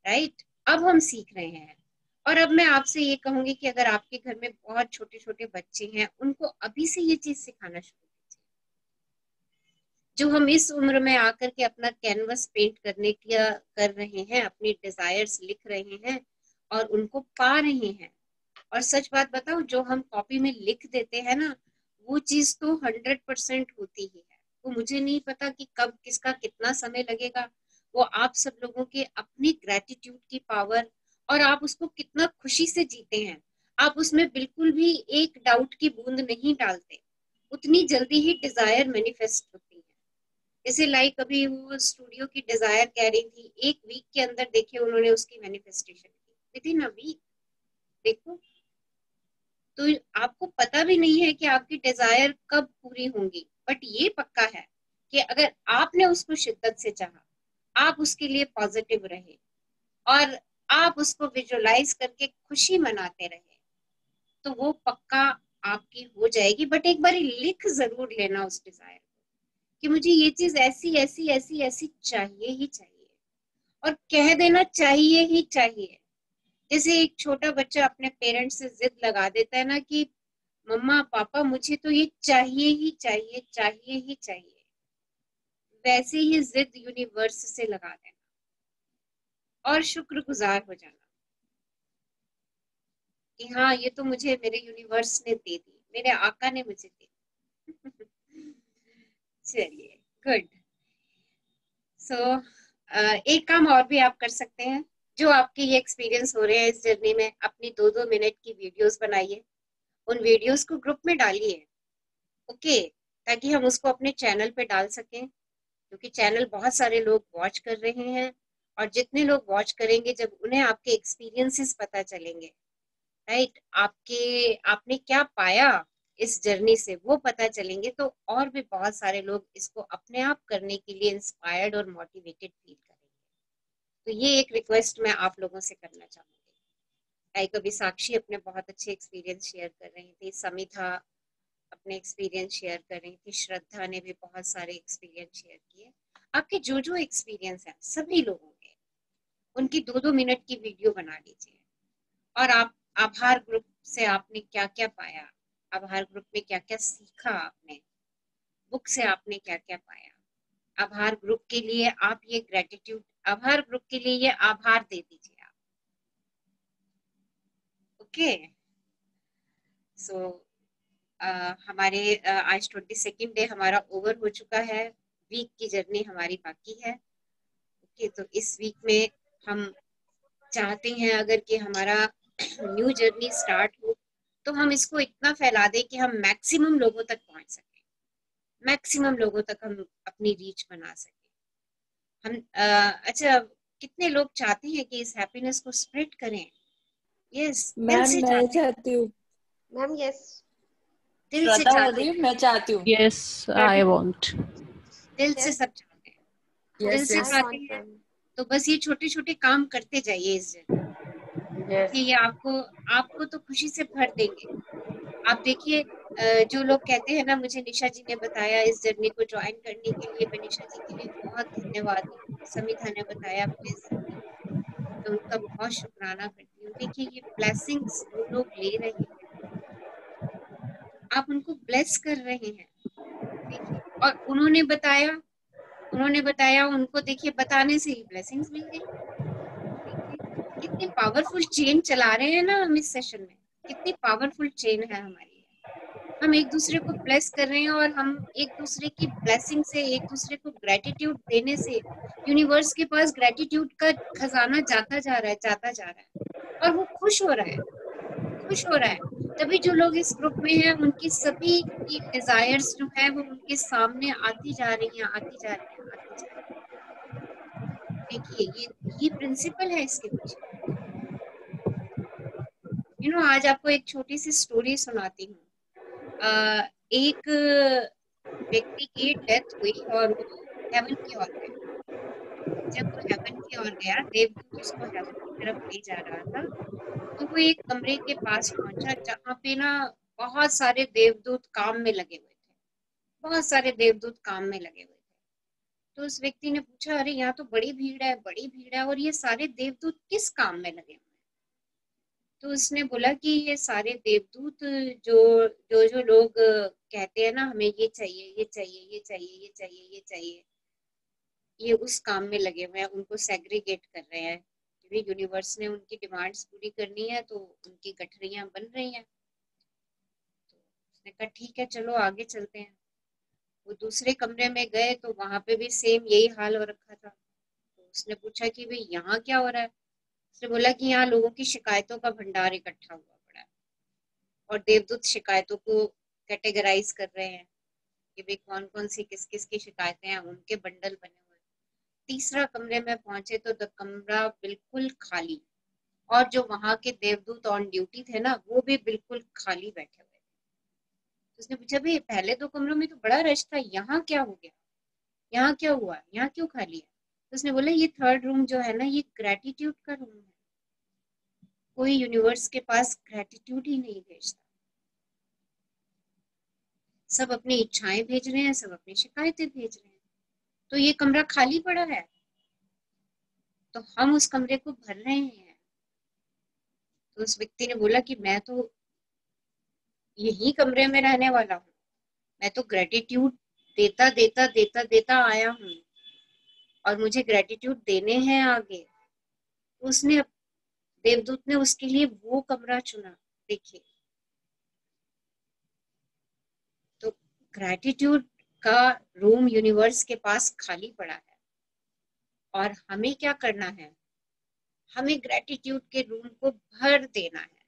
राइट। अब हम सीख रहे हैं। और अब मैं आपसे ये कहूंगी कि अगर आपके घर में बहुत छोटे छोटे बच्चे हैं, उनको अभी से ये चीज सिखाना शुरू कीजिए। जो हम इस उम्र में आकर के अपना कैनवस पेंट करने का कर रहे हैं, अपनी डिजायर्स लिख रहे हैं और उनको पा रहे हैं। और सच बात बताओ, जो हम कॉपी में लिख देते हैं ना, वो चीज तो 100% होती ही है। वो मुझे नहीं पता कि कब किसका कितना समय लगेगा। वो आप सब लोगों के अपनी ग्रेटिट्यूड की पावर, और आप उसको कितना खुशी से जीते हैं। आप उसमें बिल्कुल भी एक डाउट की बूंद नहीं डालते, उतनी जल्दी ही डिजायर मैनिफेस्ट होती है। जैसे लाइक अभी वो स्टूडियो की डिजायर कह रही थी, एक वीक के अंदर देखिए उन्होंने उसकी मैनिफेस्टेशन की, विदिन अ वीक। देखो, तो आपको पता भी नहीं है कि आपकी डिजायर कब पूरी होंगी, बट ये पक्का है कि अगर आपने उसको शिद्दत से चाहा, आप उसके लिए पॉजिटिव रहे और आप उसको विजुअलाइज करके खुशी मनाते रहे, तो वो पक्का आपकी हो जाएगी। बट एक बार लिख जरूर लेना उस डिजायर को कि मुझे ये चीज ऐसी ऐसी ऐसी ऐसी चाहिए ही चाहिए, और कह देना चाहिए ही चाहिए। जैसे एक छोटा बच्चा अपने पेरेंट्स से जिद लगा देता है ना कि मम्मा पापा मुझे तो ये चाहिए ही चाहिए, चाहिए ही चाहिए, वैसे ही जिद यूनिवर्स से लगा देना और शुक्रगुजार हो जाना कि हाँ ये तो मुझे मेरे यूनिवर्स ने दे दी, मेरे आका ने मुझे दी। चलिए, गुड। सो एक काम और भी आप कर सकते हैं। जो आपके ये एक्सपीरियंस हो रहे हैं इस जर्नी में, अपनी 2-2 मिनट की वीडियोस बनाइए, उन वीडियोस को ग्रुप में डालिए, ओके, ताकि हम उसको अपने चैनल पे डाल सकें। क्योंकि चैनल बहुत सारे लोग वॉच कर रहे हैं, और जितने लोग वॉच करेंगे, जब उन्हें आपके एक्सपीरियंसेस पता चलेंगे, राइट, आपने क्या पाया इस जर्नी से वो पता चलेंगे, तो और भी बहुत सारे लोग इसको अपने आप करने के लिए इंस्पायर्ड और मोटिवेटेड फील करेंगे। तो ये एक रिक्वेस्ट मैं आप लोगों से करना चाहूंगी। लाइक अभी साक्षी अपने बहुत अच्छे एक्सपीरियंस शेयर कर रही थी, समिता अपने एक्सपीरियंस शेयर कर रही थी, श्रद्धा ने भी बहुत सारे एक्सपीरियंस शेयर किए। आपके जो जो एक्सपीरियंस है सभी लोगों के, उनकी 2-2 मिनट की वीडियो बना लीजिए। और आप आभार ग्रुप से आपने क्या क्या पाया, आभार ग्रुप में क्या क्या सीखा आपने, बुक से आपने क्या क्या पाया, आभार ग्रुप के लिए आप ये ग्रेटिट्यूड, आभार ग्रुप के लिए ये आभार दे दीजिए आप, ओके। सो हमारे आज 22nd डे हमारा ओवर हो चुका है, वीक की जर्नी हमारी बाकी है, ओके। तो इस वीक में हम चाहते हैं अगर कि हमारा न्यू जर्नी स्टार्ट हो, तो हम इसको इतना फैला दें कि हम मैक्सिमम लोगों तक पहुंच सकें, मैक्सिमम लोगों तक हम अपनी रीच बना सकें। हम अच्छा, कितने लोग चाहते हैं कि इस हैप्पीनेस को स्प्रेड करें? यस, दिल से मैं चाहते हैं। चाहती हूँ। Ma'am yes. दिल से श्रद्धा बोल चाहते रही हैं, है, मैं चाहती हूँ। Yes, I want. दिल से यस सब चाहते हैं, दिल यस से आई चाहते वांट हैं। मैम। तो बस ये छोटे छोटे काम करते जाइए इस जर्नी, यस ये आपको आपको तो खुशी से भर देंगे। आप देखिए जो लोग कहते हैं ना मुझे निशा जी ने बताया इस जर्नी को ज्वाइन करने के लिए, मैं निशा जी के लिए बहुत धन्यवादी हूँ। समिधा ने बताया प्लीज, मैं उनका बहुत शुक्राना करती हूँ। देखिए ये ब्लेसिंग्स जो लोग ले रहे हैं, आप उनको ब्लेस कर रहे हैं। देखिए, और उन्होंने बताया उनको, देखिए बताने से ही ब्लेसिंग्स मिल गई। देखिए कितनी पावरफुल चेन चला रहे हैं ना हम इस सेशन में, कितनी पावरफुल चेन है हमारी। हम एक दूसरे को ब्लेस कर रहे हैं और हम एक दूसरे की ब्लेसिंग से, एक दूसरे को ग्रेटिट्यूड देने से यूनिवर्स के पास ग्रेटिट्यूड का खजाना जाता जा रहा है, जाता जा रहा है, और वो खुश हो रहा है, खुश हो रहा है। तभी जो लोग इस ग्रुप में हैं उनकी सभी की डिजायर्स जो है वो उनके सामने आती जा रही हैं, आती जा रही हैं, आती जा रही हैं। देखिए ये प्रिंसिपल है इसके पीछे। आज आपको एक छोटी सी स्टोरी सुनाती हूँ। एक व्यक्ति की डेथ हुई और वो हेवन की ओर गया। जब वो हेवन की ओर गया, देवदूत उसको हेवन की तरफ ले जा रहा था, तो वो एक कमरे के पास पहुंचा जहाँ पे ना बहुत सारे देवदूत काम में लगे हुए थे, बहुत सारे देवदूत काम में लगे हुए थे। तो उस व्यक्ति ने पूछा, अरे यहाँ तो बड़ी भीड़ है, बड़ी भीड़ है, और ये सारे देवदूत किस काम में लगे हुए हैं? तो उसने बोला कि ये सारे देवदूत जो जो जो लोग कहते हैं ना हमें ये चाहिए, ये चाहिए, ये चाहिए, ये चाहिए, ये चाहिए, ये उस काम में लगे हुए हैं, उनको सेग्रीगेट कर रहे हैं, क्योंकि यूनिवर्स ने उनकी डिमांड्स पूरी करनी है तो उनकी गठरियां बन रही हैं। तो उसने कहा ठीक है, चलो आगे चलते हैं। वो दूसरे कमरे में गए तो वहां पे भी सेम यही हाल हो रखा था। तो उसने पूछा कि भाई यहाँ क्या हो रहा है? उसने बोला कि यहाँ लोगों की शिकायतों का भंडार इकट्ठा हुआ पड़ा है और देवदूत शिकायतों को कैटेगराइज कर रहे हैं कि भाई कौन कौन सी किस किस की शिकायतें हैं, उनके बंडल बने हुए। तीसरा कमरे में पहुंचे तो द कमरा बिल्कुल खाली, और जो वहां के देवदूत ऑन ड्यूटी थे ना वो भी बिल्कुल खाली बैठे हुए थे। तो उसने पूछा, भाई पहले दो कमरों में तो बड़ा रश था, यहाँ क्या हो गया, यहाँ क्या हुआ, यहाँ क्यों खाली है? तो उसने बोला, ये थर्ड रूम जो है ना ये ग्रेटिट्यूड का रूम है, कोई यूनिवर्स के पास ग्रेटिट्यूड ही नहीं भेजता, सब अपनी इच्छाएं भेज रहे हैं, सब अपनी शिकायतें भेज रहे हैं। तो ये कमरा खाली पड़ा है तो हम उस कमरे को भर रहे हैं। तो उस व्यक्ति ने बोला कि मैं तो यही कमरे में रहने वाला हूँ, मैं तो ग्रेटिट्यूड देता देता देता देता आया हूँ और मुझे ग्रेटिट्यूड देने हैं आगे। उसने, देवदूत ने उसके लिए वो कमरा चुना। देखिए, तो ग्रेटिट्यूड का रूम यूनिवर्स के पास खाली पड़ा है और हमें क्या करना है, हमें ग्रेटिट्यूड के रूम को भर देना है,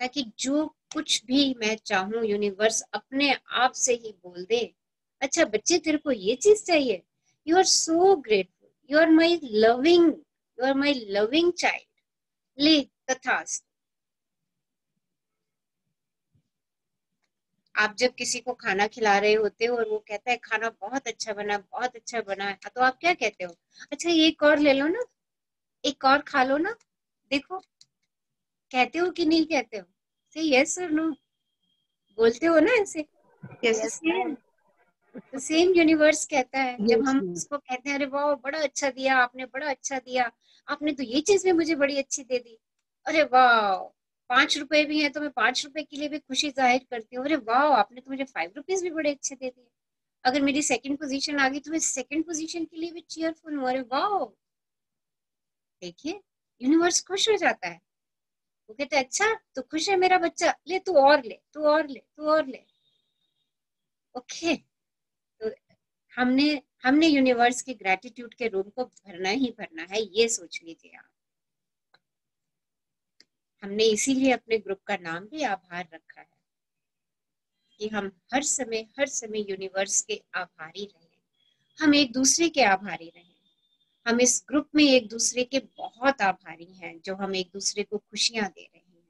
ताकि जो कुछ भी मैं चाहूं यूनिवर्स अपने आप से ही बोल दे, अच्छा बच्चे तेरे को ये चीज चाहिए, you are so grateful, you are my loving, you are my loving child, ले तथास्तु। आप जब किसी को खाना खिला रहे होते हो और वो कहता है खाना बहुत अच्छा बना, बहुत अच्छा बना है, तो आप क्या कहते हो, अच्छा ये एक और ले लो ना, एक और खा लो ना, देखो, कहते हो कि नहीं कहते हो? से यस और नो बोलते हो ना ऐसे। तो सेम यूनिवर्स कहता है, जब हम उसको कहते हैं अरे वाह बड़ा अच्छा दिया आपने, बड़ा अच्छा दिया आपने, तो ये चीज भी मुझे बड़ी अच्छी दे दी, अरे वाह 5 रुपए भी है तो मैं 5 रुपए के लिए भी खुशी जाहिर करती हूँ, अरे वाह आपने तो मुझे 5 रुपीज भी बड़े अच्छे दे दिए। अगर मेरी सेकंड पोजीशन आ गई तो मैं सेकंड पोजीशन के लिए भी चीयरफुल हूँ, अरे वाह। देखिए यूनिवर्स खुश हो जाता है, वो कहते हैं अच्छा तो खुश है मेरा बच्चा, ले तू और ले, तू और ले, तू और ले। ओके, तो हमने हमने यूनिवर्स की ग्रेटिट्यूड के रूम को भरना ही भरना है, ये सोच लीजिए आप। हमने इसीलिए अपने ग्रुप का नाम भी आभार रखा है कि हम हर समय यूनिवर्स के आभारी रहें, हम एक दूसरे के आभारी रहें। हम इस ग्रुप में एक दूसरे के बहुत आभारी हैं, जो हम एक दूसरे को खुशियां दे रहे हैं,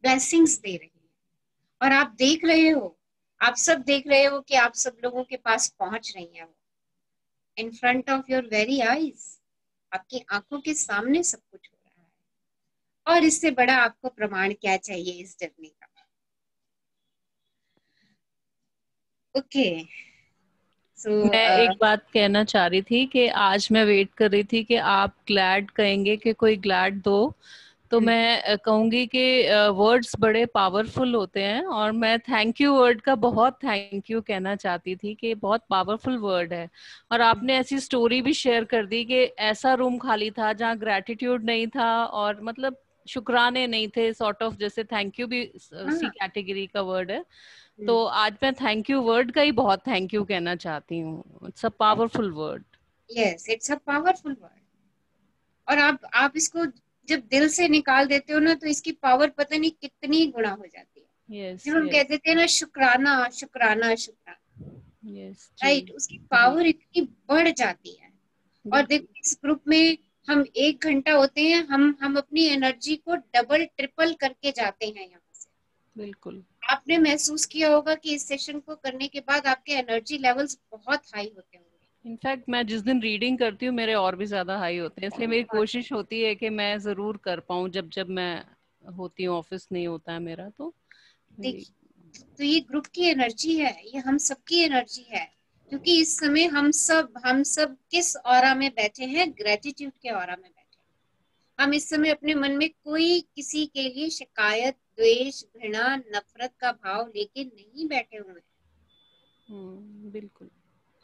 ब्लेसिंग्स दे रहे हैं। और आप देख रहे हो, आप सब देख रहे हो कि आप सब लोगों के पास पहुंच रही हैं वो, इन front of your very eyes, आपकी आंखों के सामने सब कुछ हो रहा है। और इससे बड़ा आपको प्रमाण क्या चाहिए इस जर्नी का? ओके सो मैं एक बात कहना चाह रही थी कि आज मैं वेट कर रही थी कि आप ग्लैड कहेंगे कि कोई ग्लैड दो, तो मैं कहूंगी कि वर्ड्स बड़े पावरफुल होते हैं, और मैं थैंक यू वर्ड का बहुत थैंक यू कहना चाहती थी कि बहुत पावरफुल वर्ड है। और आपने ऐसी स्टोरी भी शेयर कर दी कि ऐसा रूम खाली था जहाँ ग्रेटिट्यूड नहीं था और मतलब शुक्राने नहीं थे, सॉर्ट ऑफ, जैसे थैंक यू भी उसी कैटेगरी का वर्ड है। तो आज मैं थैंक यू वर्ड का ही बहुत थैंक यू कहना चाहती हूँ। It's a powerful word. Yes, it's a powerful word. और आप इसको जब दिल से निकाल देते हो ना, तो इसकी पावर पता नहीं कितनी गुना हो जाती है। yes, जब हम कह देते हैं ना शुक्राना शुक्राना शुक्राना, yes, राइट, उसकी पावर इतनी बढ़ जाती है। और देखो इस ग्रुप में हम 1 घंटा होते हैं, हम अपनी एनर्जी को डबल ट्रिपल करके जाते हैं यहाँ से। बिल्कुल। आपने महसूस किया होगा कि इस सेशन को करने के बाद आपके एनर्जी लेवल्स बहुत हाई होते होंगे। इनफैक्ट मैं जिस दिन रीडिंग करती हूँ मेरे और भी ज्यादा हाई होते हैं, इसलिए मेरी कोशिश होती है कि मैं जरूर कर पाऊँ जब जब मैं होती हूँ, ऑफिस नहीं होता है मेरा। तो तो ये ग्रुप की एनर्जी है, ये हम सबकी एनर्जी है, क्योंकि इस समय हम सब किस ऑरा में बैठे हैं? ग्रेटिट्यूड के ऑरा में बैठे हैं। हम इस समय अपने मन में कोई किसी के लिए शिकायत, द्वेष, घृणा, नफरत का भाव लेके नहीं बैठे हुए हैं। बिल्कुल।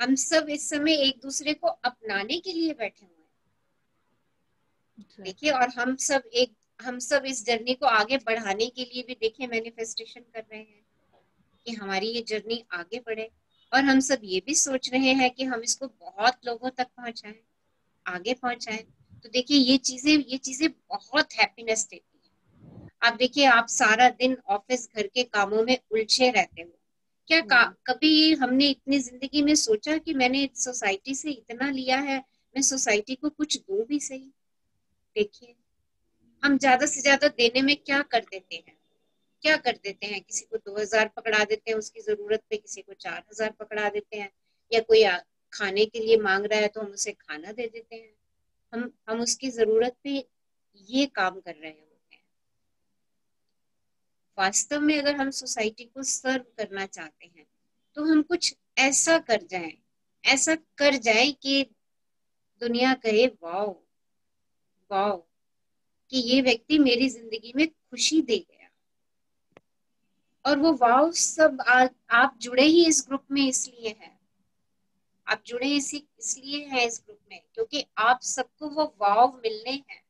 हम सब इस समय एक दूसरे को अपनाने के लिए बैठे हुए हैं। देखिए, और हम सब इस जर्नी को आगे बढ़ाने के लिए भी देखिए मैनिफेस्टेशन कर रहे हैं कि हमारी ये जर्नी आगे बढ़े। और हम सब ये भी सोच रहे हैं कि हम इसको बहुत लोगों तक पहुंचाएं, आगे पहुंचाएं। तो देखिए ये चीजें बहुत हैप्पीनेस देती है। आप देखिए, आप सारा दिन ऑफिस घर के कामों में उलझे रहते हो। क्या कभी हमने इतनी जिंदगी में सोचा कि मैंने सोसाइटी से इतना लिया है, मैं सोसाइटी को कुछ दूं भी सही? देखिए, हम ज्यादा से ज्यादा देने में क्या कर देते हैं? किसी को 2000 पकड़ा देते हैं उसकी जरूरत पे, किसी को 4000 पकड़ा देते हैं, या कोई खाने के लिए मांग रहा है तो हम उसे खाना दे देते हैं। हम उसकी जरूरत पे ये काम कर रहे होते हैं। वास्तव में अगर हम सोसाइटी को सर्व करना चाहते हैं तो हम कुछ ऐसा कर जाएं कि दुनिया कहे वाओ वाओ, कि ये व्यक्ति मेरी जिंदगी में खुशी दे गया। और वो वाव सब आप जुड़े ही इस ग्रुप में इसलिए हैं। आप जुड़े इसलिए हैं इस ग्रुप में क्योंकि आप सबको वो वाव मिलने हैं।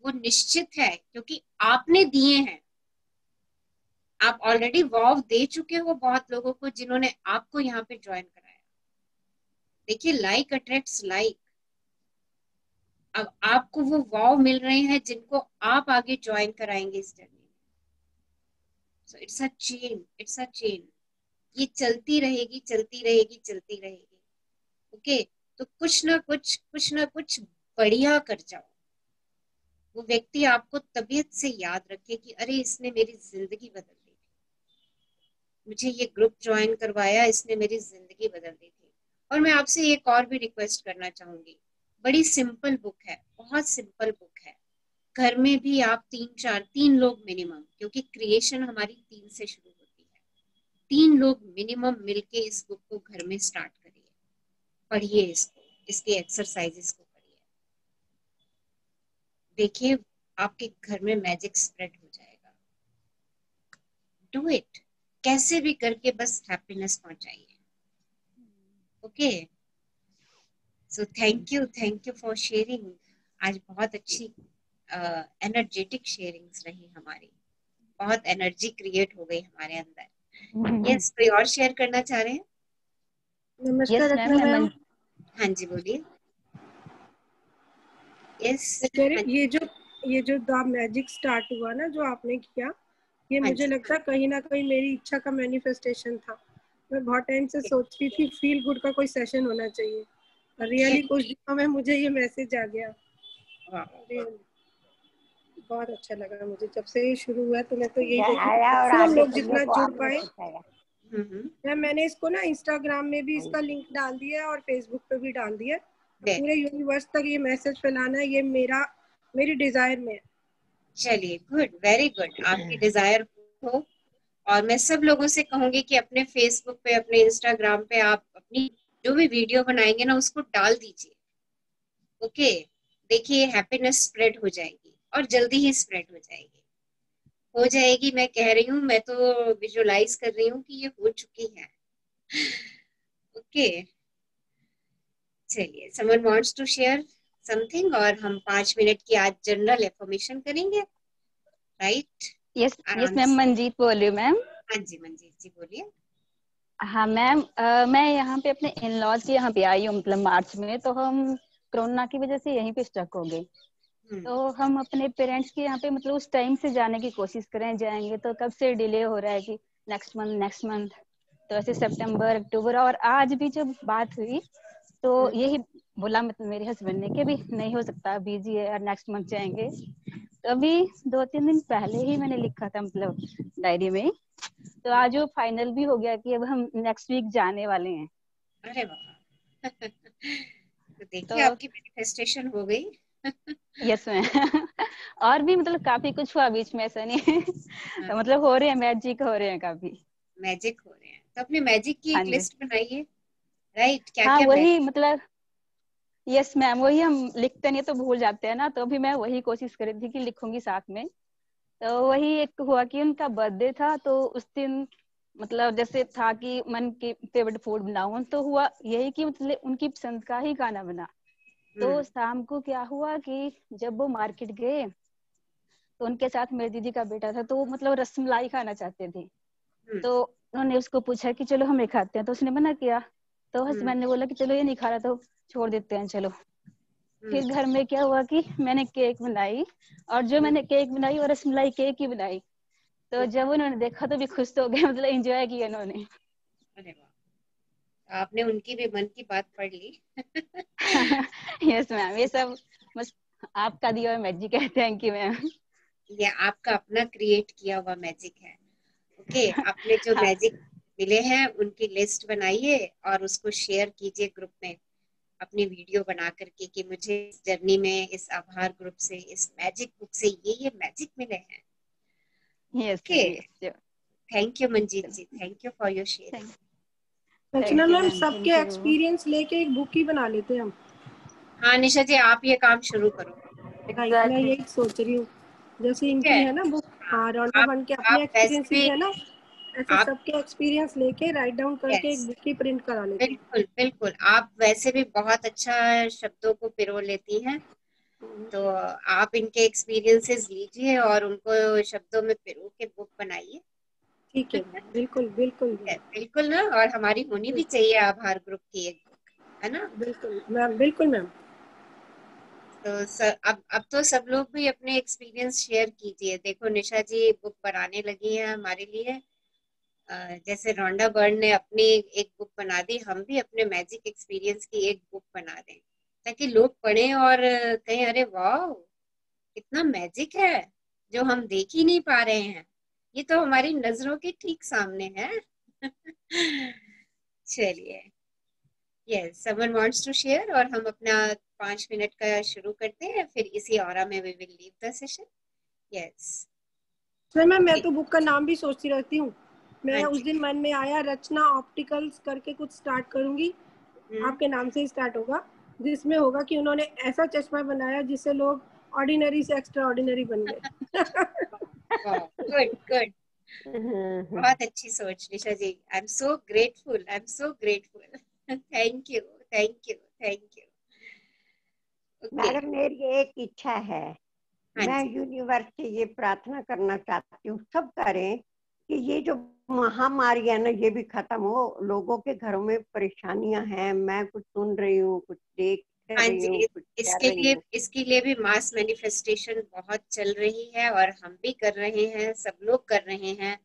वो निश्चित है क्योंकि आपने दिए हैं। आप ऑलरेडी वाव दे चुके हो बहुत लोगों को जिन्होंने आपको यहाँ पे ज्वाइन कराया। देखिए, लाइक अट्रैक्ट्स लाइक। अब आपको वो वाव मिल रहे हैं जिनको आप आगे ज्वाइन कराएंगे इस जर्नी में। So it's a chain. ये चलती रहेगी। ओके, तो कुछ ना कुछ बढ़िया कर जाओ। वो व्यक्ति आपको तबीयत से याद रखे कि अरे इसने मेरी जिंदगी बदल दी थी, मुझे ये ग्रुप ज्वाइन करवाया, इसने मेरी जिंदगी बदल दी थी। और मैं आपसे एक और भी रिक्वेस्ट करना चाहूंगी। बड़ी सिंपल बुक है, बहुत सिंपल बुक है। घर में भी आप 3 लोग मिनिमम, क्योंकि क्रिएशन हमारी 3 से शुरू होती है, 3 लोग मिनिमम मिलके इस बुक को घर में स्टार्ट करिए, पढ़िए इसको, इसके एक्सरसाइजेस को पढ़िए। देखिए, आपके घर में मैजिक स्प्रेड हो जाएगा। डू इट, कैसे भी करके बस हैप्पीनेस पहुंचाइए। Okay, so thank you for sharing. आज बहुत अच्छी एनर्जेटिक शेयरिंग्स रही हमारी, बहुत एनर्जी क्रिएट हो गई हमारे अंदर। यस, कोई और शेयर करना चाह रहे हैं? नमस्कार रत्ना मैम। हाँ जी, बोलिए। यस, ये जो द मैजिक स्टार्ट हुआ ना, जो आपने किया, ये मुझे लगता है कहीं ना कहीं मेरी इच्छा का मैनिफेस्टेशन था। मैं बहुत टाइम से सोच रही थी फील गुड का कोई सेशन होना चाहिए, और रियली कुछ दिनों में मुझे ये मैसेज आ गया। बहुत अच्छा लगा मुझे जब से ये शुरू हुआ। तो मैं तो यही हम लोग जितना जुड़ पाए। मैंने इसको ना इंस्टाग्राम में भी इसका लिंक डाल दिया है और फेसबुक पे भी डाल दिया है। पूरे यूनिवर्स तक ये मैसेज फैलाना है, ये मेरी डिजायर में है। चलिए, गुड, वेरी गुड। आपकी डिजायर हो और मैं सब लोगों से कहूंगी कि अपने फेसबुक पे, अपने इंस्टाग्राम पे आप अपनी जो भी वीडियो बनाएंगे ना उसको डाल दीजिए। ओके, देखिए हैप्पीनेस स्प्रेड हो जाएगी और जल्दी ही स्प्रेड हो जाएगी, हो जाएगी। मैं कह रही हूँ, मैं तो विजुअलाइज कर रही हूँ कि ये हो चुकी है। ओके, चलिए, someone wants to share something, और हम 5 मिनट की आज जनरल इन्फॉर्मेशन करेंगे, राइट? यस आराम मैम, से। मंजीत बोल रही हूँ मैम। हाँ जी, मंजीत जी बोलिए। हाँ मैम, मैं यहाँ पे अपने इन लॉज के यहाँ पे आई हूँ, मतलब मार्च में। तो हम कोरोना की वजह से यहीं पे स्टक हो गए। तो हम अपने पेरेंट्स के यहाँ पे मतलब उस टाइम से जाने की कोशिश करें, जाएंगे तो कब से डिले हो रहा है कि नेक्स्ट मंथ। तो ऐसे सितंबर अक्टूबर, और आज भी जब बात हुई तो यही बोला मतलब मेरे हस्बैंड ने कि अभी नहीं हो सकता, बिजी है और नेक्स्ट मंथ जाएंगे। तो अभी 2-3 दिन पहले ही मैंने लिखा था मतलब डायरी में। तो आज वो फाइनल भी हो गया कि अब हम नेक्स्ट वीक जाने वाले हैं। अरे वाह! तो देखिए, तो आपकी मैनिफेस्टेशन हो गई। Yes ma'am. और भी मतलब काफी कुछ हुआ बीच में, ऐसा नहीं है। तो मतलब हो रहे हैं, मैजिक हो रहे हैं काफी। मैजिक हो रहे हैं, तो अपने मैजिक की हाँ एक जी, लिस्ट बनाइए, राइट? क्या हाँ क्या वही मैजिक? मतलब, यस मैम, वही हम लिखते नहीं तो भूल जाते हैं ना। तो अभी मैं वही कोशिश कर रही थी कि लिखूंगी साथ में। तो वही एक हुआ कि उनका बर्थडे था, तो उस दिन मतलब जैसे था कि मन की फेवरेट फूड बनाऊं, तो हुआ यही कि मतलब उनकी पसंद का ही खाना बना। तो शाम को क्या हुआ कि जब वो मार्केट गए तो उनके साथ मेरी दीदी का बेटा था, तो वो मतलब रसमलाई खाना चाहते थे। तो उन्होंने उसको पूछा कि चलो हम ये खाते हैं, तो उसने मना किया। तो हस्बैंड ने बोला कि चलो ये नहीं खा रहा तो छोड़ देते हैं, चलो। फिर घर में क्या हुआ कि मैंने केक बनाई, और जो मैंने केक बनाई वो रसमलाई केक ही बनाई। तो जब उन्होंने देखा तो भी खुश हो गए, मतलब एंजॉय किया उन्होंने। अरे वाह, आपने उनकी भी मन की बात पढ़ ली। यस मैम, ये सब बस आपका दिया हुआ मैजिक है। Thank you ma'am. ये आपका अपना क्रिएट किया हुआ मैजिक है। ओके, आपने जो मैजिक मिले हैं उनकी लिस्ट बनाइए और उसको शेयर कीजिए ग्रुप में, अपनी वीडियो बना करके कि मुझे इस जर्नी में, इस आभार ग्रुप से, इस मैजिक बुक से ये मैजिक मिले हैं। Yes okay, ma'am, yes. Thank you Manjeet ji, thank you for your sharing. Rachna ma'am, सबके एक्सपीरियंस लेके एक बुक ही बना लेते हैं हम। हाँ निशा जी, आप ये काम शुरू करो। मैं यही सोच रही हूँ, जैसे इनकी है ना बुक, हाँ, रौंडा बन के अपने आप वैसे एक्सपीरियंसेस भी, है ना, ऐसे आप, सबके एक्सपीरियंस लेके राइट डाउन करके एक यस, बुक ही प्रिंट करा लेते हैं। बिल्कुल बिल्कुल, आप वैसे भी बहुत अच्छा शब्दों को पिरो लेती हैं, तो आप इनके एक्सपीरियंसेस लीजिए और उनको शब्दों में पिरो के बुक बनाइए। ठीक है, बिल्कुल बिल्कुल बिल्कुल ना, और हमारी होनी भी चाहिए आभार ग्रुप की एक बुक, है ना? बिल्कुल मैम, बिल्कुल मैम। तो अब तो सब लोग भी अपने एक्सपीरियंस शेयर कीजिए। देखो निशा जी बुक बनाने लगी है हमारे लिए, जैसे रोंडा बर्न ने अपनी एक बुक बना दी, हम भी अपने मैजिक एक्सपीरियंस की एक बुक बना दें, ताकि लोग पढ़ें और कहें अरे वाह, कितना मैजिक है जो हम देख ही नहीं पा रहे हैं, ये तो हमारी नजरों के ठीक सामने है। चलिए, yes, someone wants to share, और हम अपना 5 मिनट का शुरू करते हैं, फिर इसी ऑरा में we will leave the session. Yes sir ma'am, मैं तो बुक का नाम भी सोचती रहती हूँ। मैं हाँ उस जी, दिन मन में आया, रचना ऑप्टिकल्स करके कुछ स्टार्ट करूंगी, आपके नाम से ही स्टार्ट होगा, जिसमें होगा कि उन्होंने ऐसा चश्मा बनाया जिससे लोग ऑर्डिनरी से एक्स्ट्रा ऑर्डिनरी बन गए। गुड गुड, बहुत अच्छी सोच Nisha ji, I am so grateful, I am so grateful. Thank you, thank you, thank you. Okay, madam, मेरी एक इच्छा है, हाँ मैं जी, यूनिवर्स से ये प्रार्थना करना चाहती हूँ, सब करें कि ये जो महामारी है ना ये भी खत्म हो। लोगों के घरों में परेशानियां हैं, मैं कुछ सुन रही हूँ, कुछ देख हाँ रही हूँ, जी, कुछ कर रही हूँ। इसके लिए भी मास मैनिफेस्टेशन बहुत चल रही है, और हम भी कर रहे हैं, सब लोग कर रहे हैं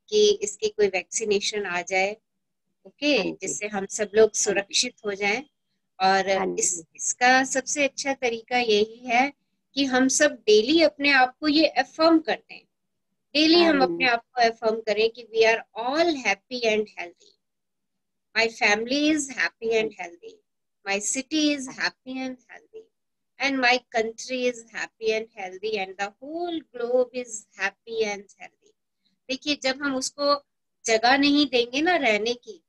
कि इसकी कोई वैक्सीनेशन आ जाए, ओके, हाँ जी, जिससे हम सब लोग हाँ जी, सुरक्षित हो जाएं। और हाँ जी, इसका सबसे अच्छा तरीका यही है कि हम सब डेली अपने आप को ये अफर्म कर दें, डेली हाँ हम अपने आप को अफर्म करें कि we are all happy and healthy, my family is happy and healthy, my city is happy and healthy, and my country is happy and healthy, and the whole globe is happy and healthy. देखिए जब हम उसको जगह नहीं देंगे ना रहने की,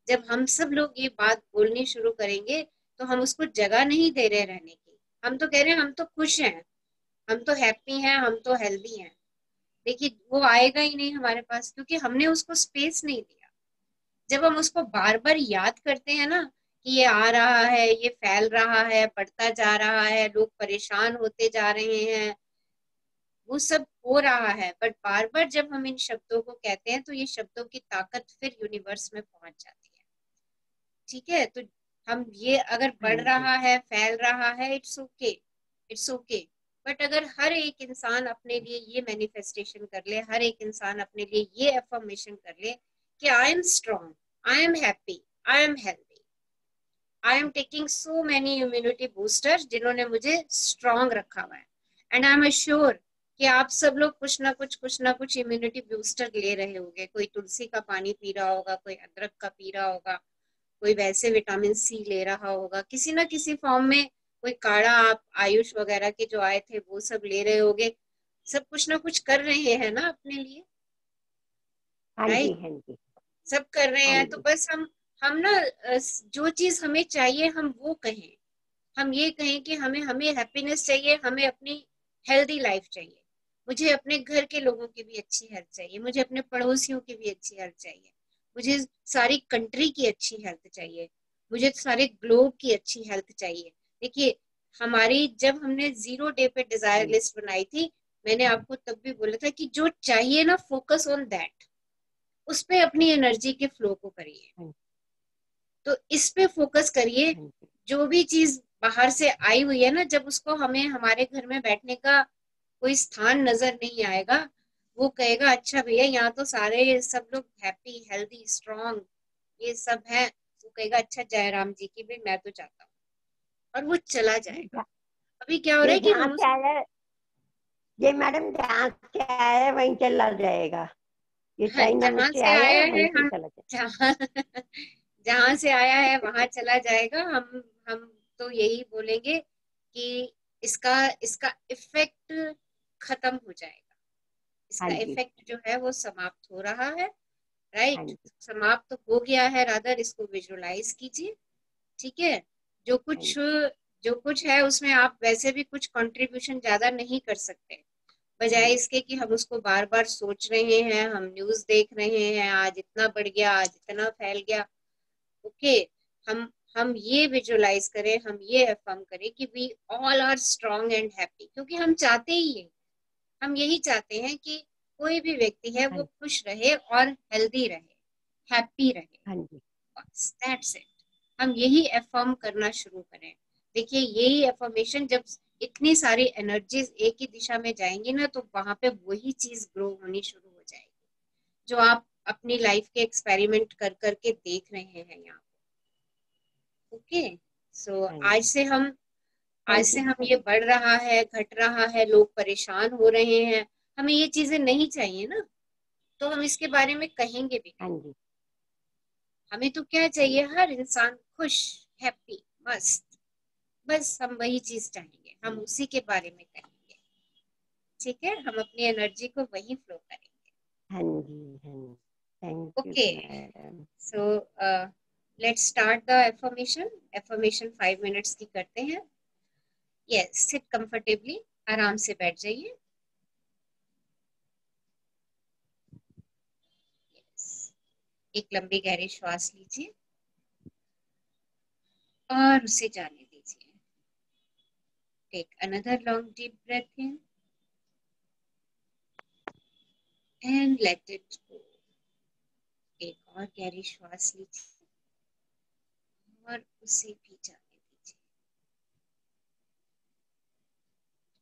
जब हम सब लोग ये बात बोलनी शुरू करेंगे तो हम उसको जगह नहीं दे रहे रहने की। हम तो कह रहे हैं हम तो खुश हैं, हम तो हैप्पी हैं, हम तो हेल्दी हैं। देखिए वो आएगा ही नहीं हमारे पास, क्योंकि हमने उसको स्पेस नहीं दिया। जब हम उसको बार बार याद करते हैं ना कि ये आ रहा है, ये फैल रहा है, बढ़ता जा रहा है, लोग परेशान होते जा रहे हैं, वो सब हो रहा है, बट बार बार जब हम इन शब्दों को कहते हैं तो ये शब्दों की ताकत फिर यूनिवर्स में पहुंच जाती है। ठीक है, तो हम ये अगर बढ़ रहा है, फैल रहा है, it's okay, it's okay. But अगर हर एक इंसान अपने लिए ये मैनिफेस्टेशन कर ले, हर एक इंसान अपने लिए ये अफर्मेशन कर ले कि I am strong, I am happy, I am healthy, I am taking so many immunity boosters जिन्होंने मुझे स्ट्रॉन्ग रखा हुआ है, एंड आई एम श्योर कि आप सब लोग कुछ ना कुछ इम्यूनिटी बूस्टर ले रहे होंगे। कोई तुलसी का पानी पी रहा होगा, कोई अदरक का पी रहा होगा, कोई वैसे विटामिन सी ले रहा होगा, किसी ना किसी फॉर्म में कोई काढ़ा, आप आयुष वगैरह के जो आए थे वो सब ले रहे होगे। सब कुछ ना कुछ कर रहे हैं ना अपने लिए, राइट? हाँ जी, सब कर रहे हाँ हैं, तो जी, बस हम ना जो चीज हमें चाहिए हम वो कहें। हम ये कहें कि हमें हमें हैप्पीनेस चाहिए, हमें अपनी हेल्दी लाइफ चाहिए, मुझे अपने घर के लोगों की भी अच्छी हेल्थ चाहिए, मुझे अपने पड़ोसियों की भी अच्छी हेल्थ चाहिए, मुझे सारी कंट्री की अच्छी हेल्थ चाहिए, मुझे सारे ग्लोब की अच्छी हेल्थ चाहिए। देखिए हमारी जब हमने 0 डे पे डिजायर लिस्ट बनाई थी, मैंने आपको तब भी बोला था कि जो चाहिए ना, फोकस ऑन दैट, उस पे अपनी एनर्जी के फ्लो को करिए। तो इस पे फोकस करिए। जो भी चीज बाहर से आई हुई है ना, जब उसको हमें हमारे घर में बैठने का कोई स्थान नजर नहीं आएगा, वो कहेगा अच्छा भैया यहाँ तो सारे सब लोग हैप्पी, हेल्दी, स्ट्रॉन्ग ये सब है, वो कहेगा अच्छा जयराम जी की भी मैं तो चाहता हूँ, और वो चला जाएगा। अभी क्या हो रहा ये है कि जहाँ हम से आया, ये मैडम जहाँ से आया है वहीं चला जाएगा। ये चाइना में जहां से से आया आया है है वहीं से हम, चला जाएगा। जहाँ जहां से आया है वहां चला जाएगा। हम तो यही बोलेंगे कि इसका इसका इफेक्ट खत्म हो जाएगा, हाँ इसका जी, इफेक्ट जो है वो समाप्त हो रहा है, हाँ राइट? जी, समाप्त हो गया है, रादर इसको विजुअलाइज कीजिए। ठीक है, जो हाँ कुछ जी, जो कुछ है उसमें आप वैसे भी कुछ कंट्रीब्यूशन ज्यादा नहीं कर सकते, हाँ बजाय जी, इसके कि हम उसको बार बार सोच रहे हैं, हम न्यूज देख रहे हैं, आज इतना बढ़ गया, आज इतना फैल गया। ओके, हम ये विजुअलाइज करें, हम ये अफर्म करें कि we all are strong and happy, क्योंकि हम चाहते ही है, हम यही चाहते हैं कि कोई भी व्यक्ति है वो हाँ खुश रहे और हेल्दी रहे, हैप्पी रहे, जी, बस दैट्स इट। हम यही अफर्म करना शुरू करें। देखिए यही अफर्मेशन, जब इतनी सारी एनर्जीज एक ही दिशा में जाएंगी ना, तो वहां पे वही चीज ग्रो होनी शुरू हो जाएगी जो आप अपनी लाइफ के एक्सपेरिमेंट कर करके देख रहे हैं यहाँ। ओके, सो हाँ जी, आज थैंक से यू, हम ये बढ़ रहा है, घट रहा है, लोग परेशान हो रहे हैं, हमें ये चीजें नहीं चाहिए ना, तो हम इसके बारे में कहेंगे भी हाँ नहीं। जी, हमें तो क्या हाँ चाहिए, हर इंसान खुश, हैप्पी, मस्त, बस हम वही चीज चाहेंगे, हम जी, उसी के बारे में कहेंगे। ठीक है, हम अपनी एनर्जी को वही फ्लो करेंगे। हाँ जी, हाँ जी, thank you okay, madam. So let's start the affirmation. Affirmation 5 minutes की करते हैं। यस, सिट कंफर्टेबली, आराम से बैठ जाइए। Yes. एक लंबी गहरी श्वास लीजिए और उसे जाने दीजिए। Take another long deep breath in and let it go. एक और गहरी श्वास लीजिए और उसे भी जाने दीजिए।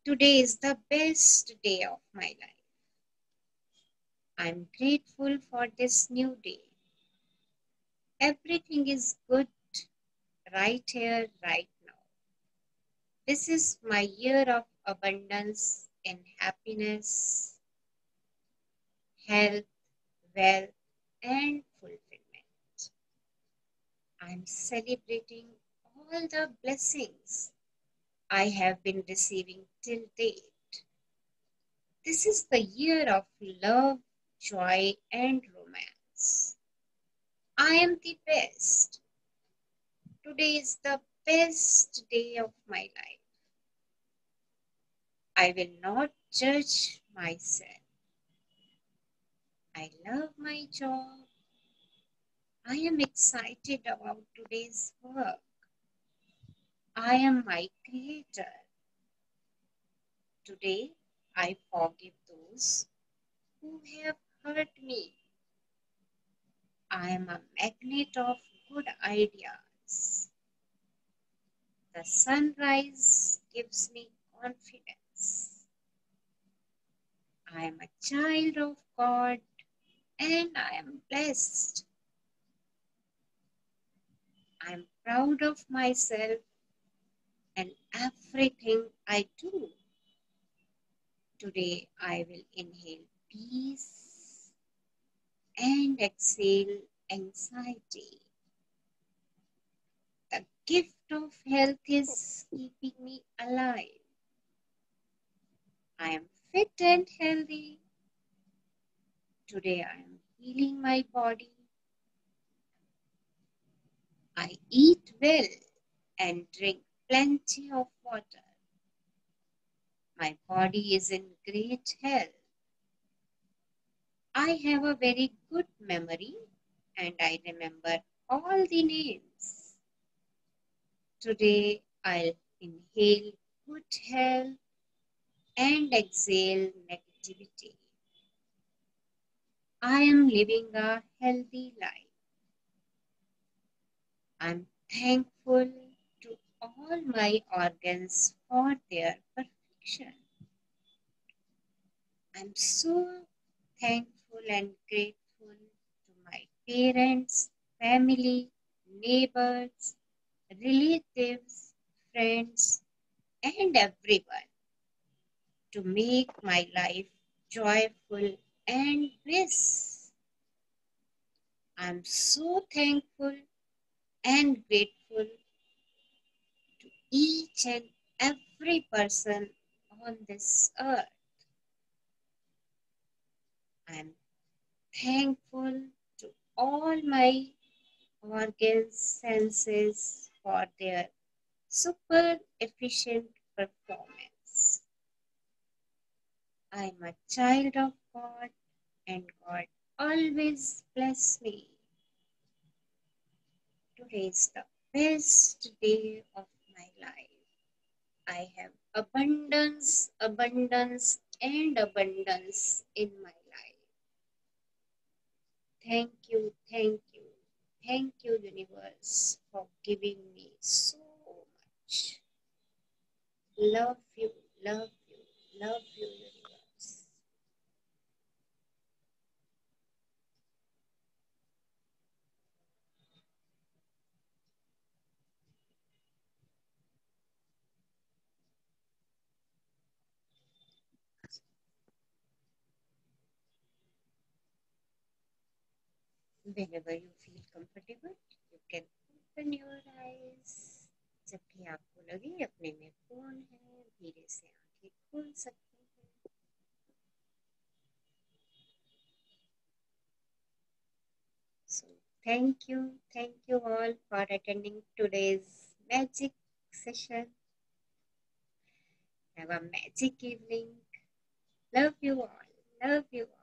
Today is the best day of my life. I am grateful for this new day. Everything is good right here, right now. This is my year of abundance and happiness, health, wealth, and fulfillment. I'm celebrating all the blessings I have been receiving till date. This is the year of love, joy and romance. I am the best. Today is the best day of my life. I will not judge myself. I love my job. I am excited about today's work. I am my creator. Today, I forgive those who have hurt me. I am a magnet of good ideas. The sunrise gives me confidence. I am a child of God and I am blessed. I am proud of myself and everything I do. Today I will inhale peace and exhale anxiety. The gift of health is keeping me alive. I am fit and healthy. Today I am healing my body. I eat well and drink plenty of water. My body is in great health. I have a very good memory and I remember all the names. Today I'll inhale good health and exhale negativity. I am living a healthy life. I'm thankful to all my organs for their perfection. I'm so thankful and grateful to my parents, family, neighbors, relatives, friends, and everyone to make my life joyful and bliss. I'm so thankful and grateful to each and every person on this earth. I'm thankful to all my organs, senses for their super efficient performance. I'm a child of God and God always bless me. Today is the best day of my life. I have abundance, abundance, and abundance in my life. Thank you, thank you, thank you, universe, for giving me so much. Love you, love you, love you, universe. Whenever you feel comfortable, you can open your eyes. जब भी आपको लगे अपने में कौन है, धीरे से आंखें खोल सकते हैं. So thank you all for attending today's magic session. Have a magic evening. Love you all. Love you all.